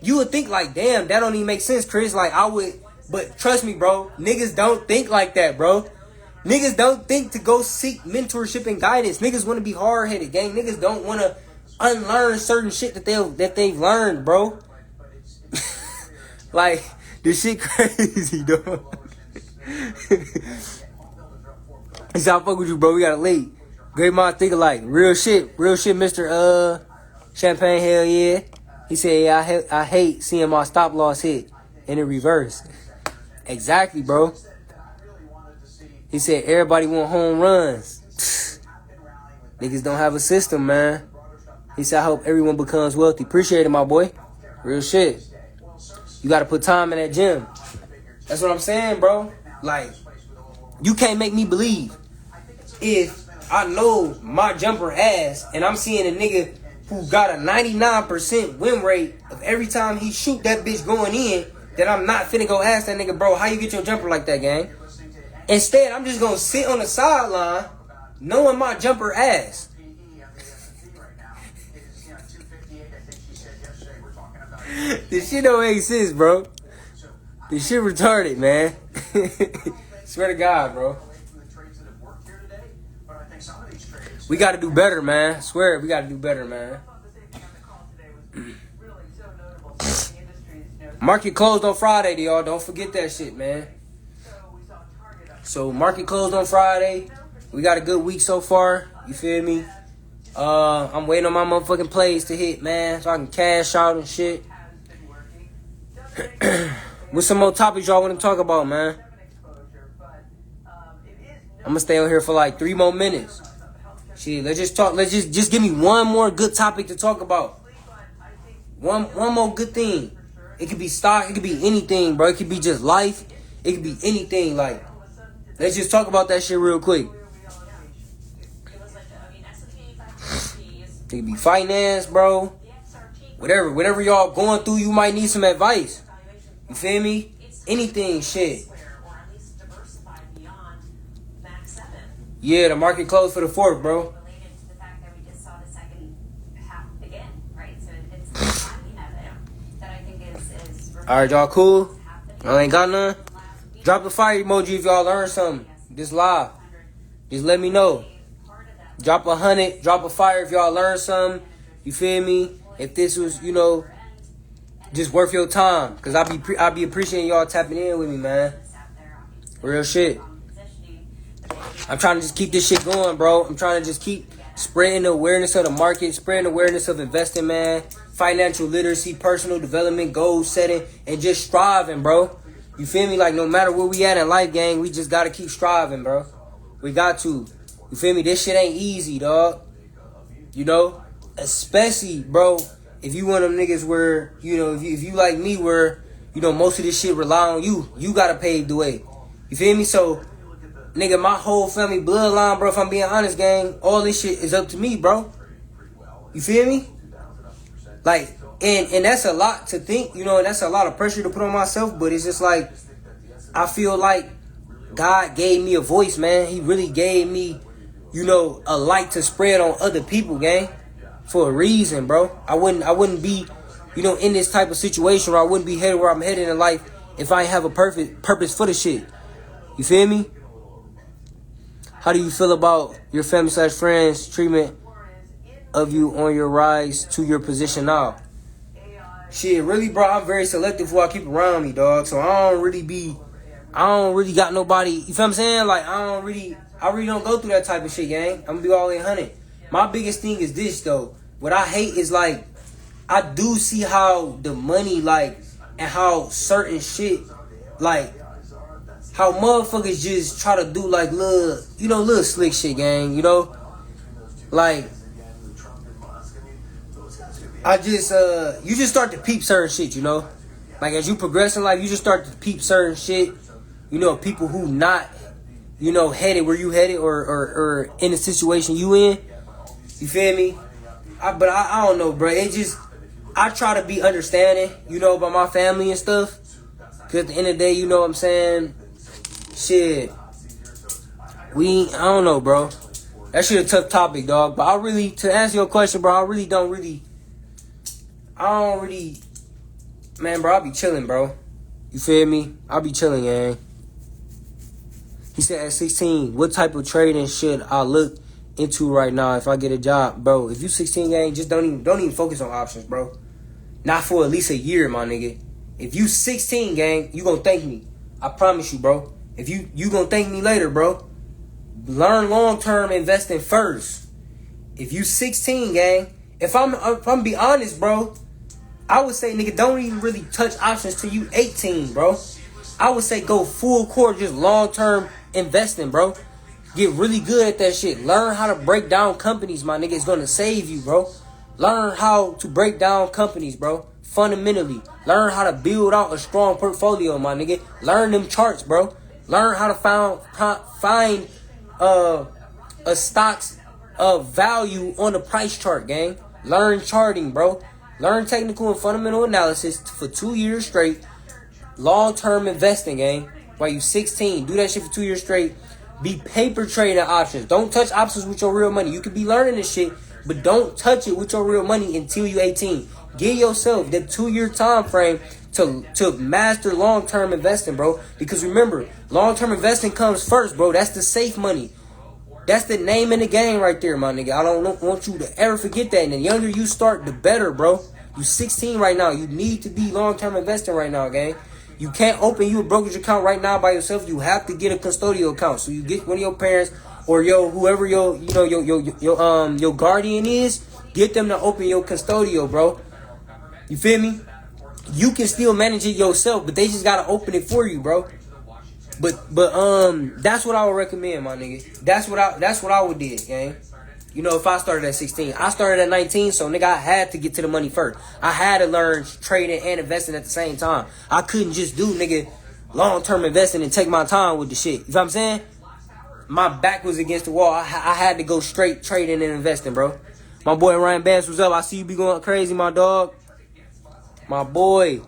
You would think like, damn, that don't even make sense, Chris. Like, I would, but trust me, bro. Niggas don't think like that, bro. Niggas don't think to go seek mentorship and guidance. Niggas want to be hard-headed, gang. Niggas don't want to unlearn certain shit that they've learned, bro. Like, this shit crazy, dog. He said, I fuck with you, bro. We got it late. Great mind think alike. Real shit, Mr. Champagne, hell yeah. He said, yeah, I hate seeing my stop loss hit in the reverse. Exactly, bro. He said, everybody want home runs. Niggas don't have a system, man. He said, I hope everyone becomes wealthy. Appreciate it, my boy. Real shit. You got to put time in that gym. That's what I'm saying, bro. Like, you can't make me believe if I know my jumper ass and I'm seeing a nigga who got a 99% win rate of every time he shoot that bitch going in, that I'm not finna go ask that nigga, bro, how you get your jumper like that, gang? Instead, I'm just gonna sit on the sideline knowing my jumper ass. This shit don't make sense, bro. This shit retarded, man. Swear to God, bro. We got to do better, man. I swear, we got to do better, man. Market closed on Friday, y'all. Don't forget that shit, man. So, market closed on Friday. We got a good week so far. You feel me? I'm waiting on my motherfucking plays to hit, man, so I can cash out and shit. What's some more topics y'all want to talk about, man? I'm going to stay on here for like 3 more minutes. Shit, let's just talk. Let's just give me one more good topic to talk about. One more good thing. It could be stock. It could be anything, bro. It could be just life. It could be anything. Like, let's just talk about that shit real quick. It could be finance, bro. Whatever y'all going through, you might need some advice. You feel me? Anything, shit. Yeah, the market closed for the fourth, bro. Alright, y'all cool? Y'all ain't got none? Drop the fire emoji if y'all learn something. This live. Just let me know. Drop 100, drop a fire if y'all learn something. You feel me? If this was, just worth your time. Because I be appreciating y'all tapping in with me, man. Real shit. I'm trying to just keep this shit going, bro. I'm trying to just keep spreading the awareness of the market, spreading the awareness of investing, man. Financial literacy, personal development, goal setting, and just striving, bro. You feel me? Like, no matter where we at in life, gang, we just got to keep striving, bro. We got to. You feel me? This shit ain't easy, dog. Especially, bro, if you one of them niggas where, if you like me where, most of this shit rely on you. You got to pave the way. You feel me? So, nigga, my whole family bloodline, bro, if I'm being honest, gang, all this shit is up to me, bro. You feel me? Like, and that's a lot to think, and that's a lot of pressure to put on myself, but it's just like, I feel like God gave me a voice, man. He really gave me, a light to spread on other people, gang, for a reason, bro. I wouldn't be, in this type of situation, or I wouldn't be headed where I'm headed in life if I ain't have a perfect purpose for the shit. You feel me? How do you feel about your family/friends treatment of you on your rise to your position now? Shit, really, bro, I'm very selective who I keep around me, dog. So I don't really got nobody, you feel what I'm saying? Like, I really don't go through that type of shit, gang. I'm gonna be all in 100. My biggest thing is this, though. What I hate is, like, I do see how the money, like, and how certain shit, like, how motherfuckers just try to do, like, little slick shit, gang, Like, I just, you just start to peep certain shit, Like, as you progress in life, you just start to peep certain shit, people who not, headed where you headed or in the situation you in. You feel me? But I don't know, bro. It just, I try to be understanding, about my family and stuff. Because at the end of the day, you know what I'm saying? Shit. I don't know, bro. That shit a tough topic, dog. But to answer your question, bro, man, bro, I'll be chilling, bro. You feel me? I'll be chilling, gang. He said at 16, what type of trading should I look into right now if I get a job? Bro, if you 16, gang, just don't even focus on options, bro. Not for at least a year, my nigga. If you 16, gang, you gonna thank me. I promise you, bro. If you gonna thank me later, bro. Learn long-term investing first. If you 16, gang, if I'm be honest, bro, I would say, nigga, don't even really touch options till you 18, bro. I would say go full court, just long-term investing, bro. Get really good at that shit. Learn how to break down companies, my nigga. It's gonna save you, bro. Learn how to break down companies, bro. Fundamentally. Learn how to build out a strong portfolio, my nigga. Learn them charts, bro. Learn how to find a stock's value on the price chart, gang. Learn charting, bro. Learn technical and fundamental analysis for 2 years straight. Long-term investing, gang. While you 16, do that shit for 2 years straight. Be paper trading options. Don't touch options with your real money. You could be learning this shit, but don't touch it with your real money until you 18. Give yourself that 2-year time frame to master long-term investing, bro. Because remember, long-term investing comes first, bro. That's the safe money. That's the name in the game right there, my nigga. I don't want you to ever forget that. And the younger you start, the better, bro. You 16 right now. You need to be long-term investing right now, gang. You can't open you a brokerage account right now by yourself. You have to get a custodial account. So you get one of your parents or whoever your guardian is, get them to open your custodial, bro. You feel me? You can still manage it yourself, but they just gotta open it for you, bro. But that's what I would recommend, my nigga. That's what I would do, gang. You know, if I started at 16, I started at 19, so nigga, I had to get to the money first. I had to learn trading and investing at the same time. I couldn't just do, nigga, long-term investing and take my time with the shit. You know what I'm saying? My back was against the wall. I had to go straight trading and investing, bro. My boy Ryan Banks was up. I see you be going crazy, my dog. My boy.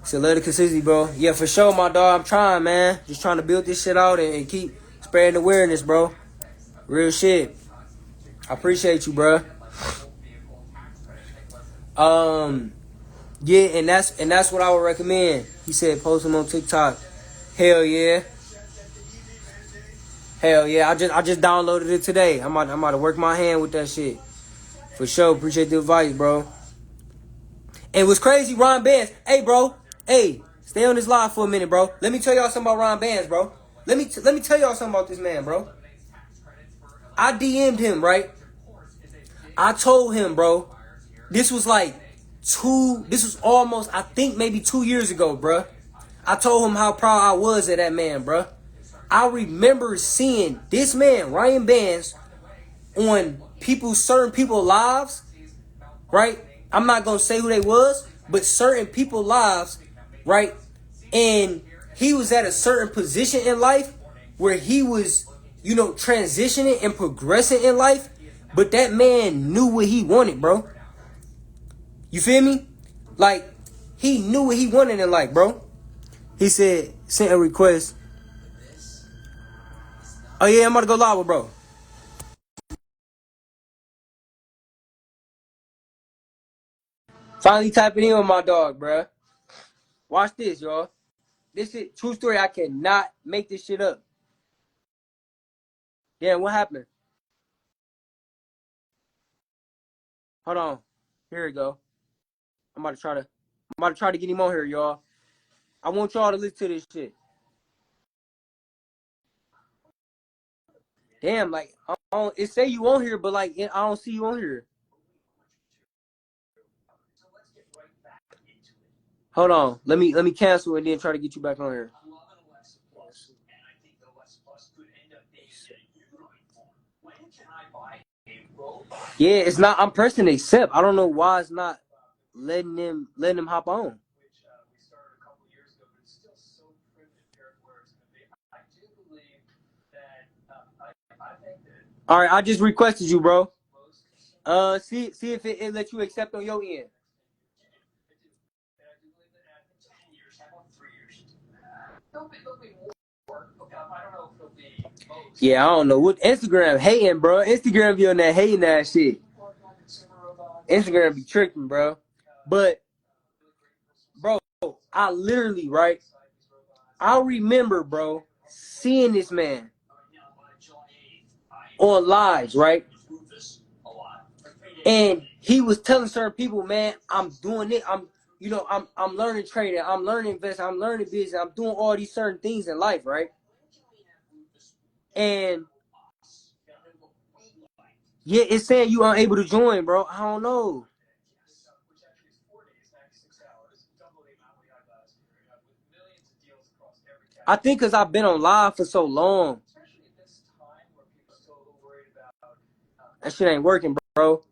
So love the consistency, bro. Yeah, for sure, my dog. I'm trying, man. Just trying to build this shit out and keep spreading awareness, bro. Real shit. I appreciate you, bro. Yeah, and that's what I would recommend. He said post him on TikTok. Hell yeah. Hell yeah. I just downloaded it today. I'm about to work my hand with that shit. For sure. Appreciate the advice, bro. And what's crazy, Ron Bands. Hey, bro. Hey, stay on this live for a minute, bro. Let me tell y'all something about Ron Bands, bro. Let me tell y'all something about this man, bro. I DM'd him, right? I told him, bro. This was almost, I think maybe 2 years ago, bro. I told him how proud I was of that man, bro. I remember seeing this man, Ryan Bands, on certain people's lives, right? I'm not going to say who they was, but certain people's lives, right? And he was at a certain position in life where he was, transitioning and progressing in life, but that man knew what he wanted, bro. You feel me? Like, he knew what he wanted in life, bro. He said, sent a request. Oh, yeah, I'm about to go live with bro. Finally typing in with my dog, bro. Watch this, y'all. This shit, true story, I cannot make this shit up. Damn, what happened? Hold on. Here we go. I'm about to try to get him on here, y'all. I want y'all to listen to this shit. Damn, like, it say you on here, but like, I don't see you on here. Hold on. Let me cancel and then try to get you back on here. Yeah, it's not. I'm pressing accept. I don't know why it's not letting him hop on. All right, I just requested you, bro. See if it let you accept on your end. Yeah, I don't know what Instagram hating, bro. Instagram be on that hating ass shit. Instagram be tricking, bro. But, bro, I literally, right? I remember, bro, seeing this man on lives, right? And he was telling certain people, man, I'm doing it. I'm learning trading. I'm learning investing. I'm learning business. I'm doing all these certain things in life, right? And yeah, it's saying you aren't able to join, bro. I don't know. I think because I've been on live for so long. That shit ain't working, bro.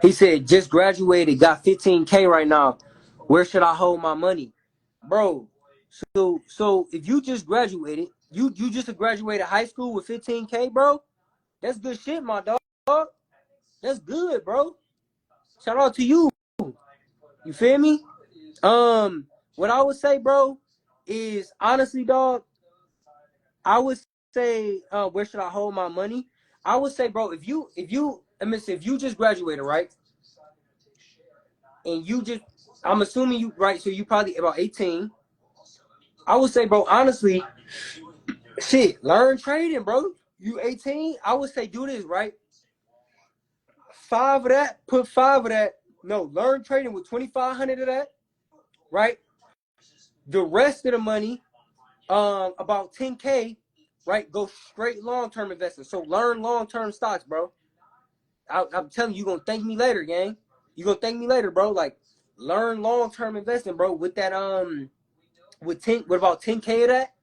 He said, just graduated, got 15K right now. Where should I hold my money? Bro, so if you just graduated, you just graduated high school with 15K, bro. That's good shit, my dog. That's good, bro. Shout out to you. You feel me? What I would say, bro, is honestly, dog, I would say, where should I hold my money? I would say, bro, if you just graduated, right? And I'm assuming you, right? So you probably about 18. I would say, bro, honestly, shit, learn trading, bro. You 18, I would say do this, right? 5 of that, put 5 of that. No, learn trading with 2,500 of that, right? The rest of the money, about 10K, right? Go straight long-term investing. So learn long-term stocks, bro. I'm telling you, you're gonna thank me later, gang. You're gonna thank me later, bro. Like, learn long-term investing, bro. With that, with about 10K of that,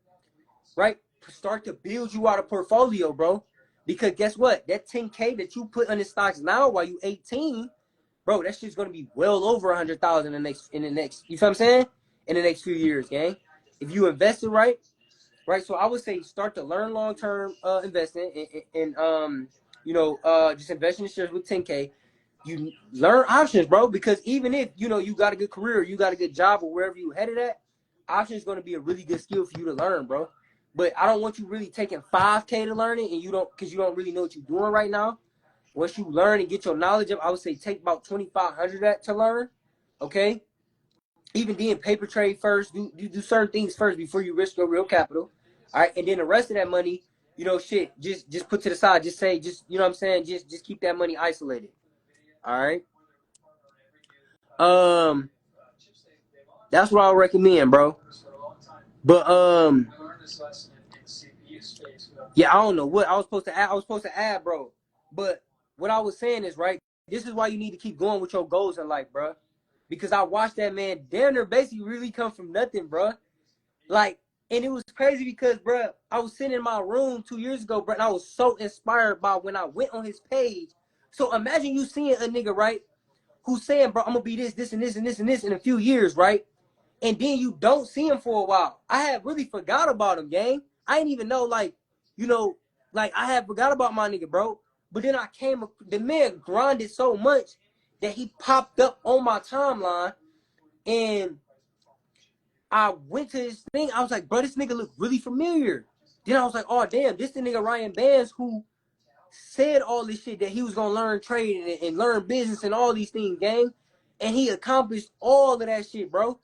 right? Start to build you out a portfolio, bro. Because guess what? That 10K that you put on the stocks now while you 18, bro, that shit's gonna be well over 100,000 in the next, you feel what I'm saying? In the next few years, gang. If you invest it right, right? So I would say start to learn long-term investing and just invest in the shares with 10K. You learn options, bro, because even if you got a good career, you got a good job, or wherever you headed at, options is going to be a really good skill for you to learn, bro. But I don't want you really taking 5K to learn it, and because you don't really know what you're doing right now. Once you learn and get your knowledge up, I would say take about 2,500 that to learn, okay? Even then, paper trade first. Do certain things first before you risk your real capital. All right, and then the rest of that money, just put to the side. Just say, you know what I'm saying. Just keep that money isolated. All right. That's what I would recommend, bro. But yeah, I don't know what I was supposed to add. I was supposed to add, bro. But what I was saying is, right. This is why you need to keep going with your goals in life, bro. Because I watched that man damn near basically really come from nothing, bro. Like, and it was crazy because, bro, I was sitting in my room 2 years ago, bro, and I was so inspired by when I went on his page. So imagine you seeing a nigga, right, who's saying, bro, I'm gonna be this, and this, and this, and this in a few years, right? And then you don't see him for a while. I had really forgot about him, gang. I didn't even know, like I had forgot about my nigga, bro. But then the man grinded so much that he popped up on my timeline, and I went to his thing. I was like, bro, this nigga look really familiar. Then I was like, oh, damn, this the nigga Ryan Bands who said all this shit that he was going to learn trading and learn business and all these things, gang. And he accomplished all of that shit, bro.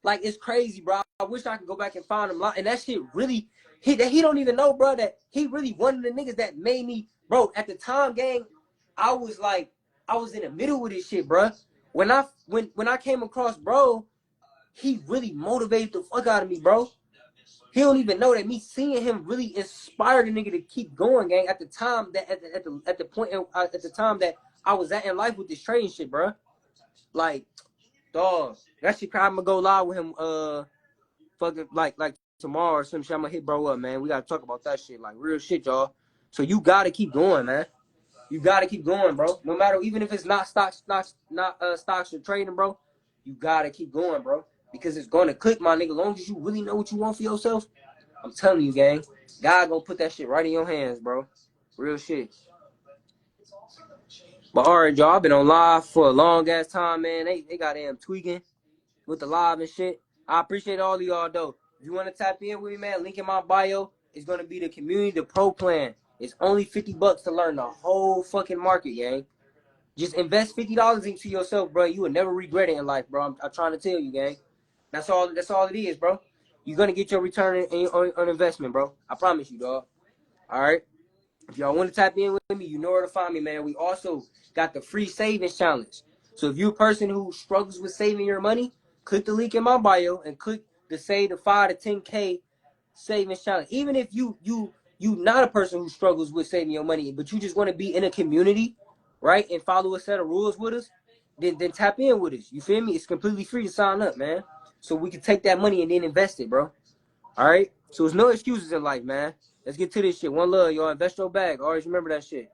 Like, it's crazy, bro. I wish I could go back and find him. And that shit really, he don't even know, bro, that he really one of the niggas that made me, bro, at the time, gang, I was in the middle with this shit, bro. When I came across, bro, he really motivated the fuck out of me, bro. He don't even know that me seeing him really inspired the nigga to keep going, gang. At the time that at the point at the time that I was at in life with this trading shit, bro. Like, dog, that shit. I'm gonna go live with him. Fucking like tomorrow or some shit. I'm gonna hit bro up, man. We gotta talk about that shit, like real shit, y'all. So you gotta keep going, man. You gotta keep going, bro. No matter, even if it's not stocks or trading, bro. You gotta keep going, bro. Because it's gonna click, my nigga. As long as you really know what you want for yourself, I'm telling you, gang. God gonna put that shit right in your hands, bro. Real shit. But alright, y'all. I've been on live for a long ass time, man. They got them tweaking with the live and shit. I appreciate all of y'all though. If you want to tap in with me, man, link in my bio. It's gonna be the community, the pro plan. It's only $50 to learn the whole fucking market, gang. Just invest $50 into yourself, bro. You will never regret it in life, bro. I'm trying to tell you, gang. That's all it is, bro. You're gonna get your return on investment, bro. I promise you, dog. All right. If y'all want to tap in with me, you know where to find me, man. We also got the free savings challenge. So if you're a person who struggles with saving your money, click the link in my bio and click the save the 5 to 10K savings challenge. Even if you not a person who struggles with saving your money, but you just want to be in a community, right, and follow a set of rules with us, then tap in with us. You feel me? It's completely free to sign up, man. So we can take that money and then invest it, bro. All right? So there's no excuses in life, man. Let's get to this shit. One love, y'all. Invest your bag. Always remember that shit.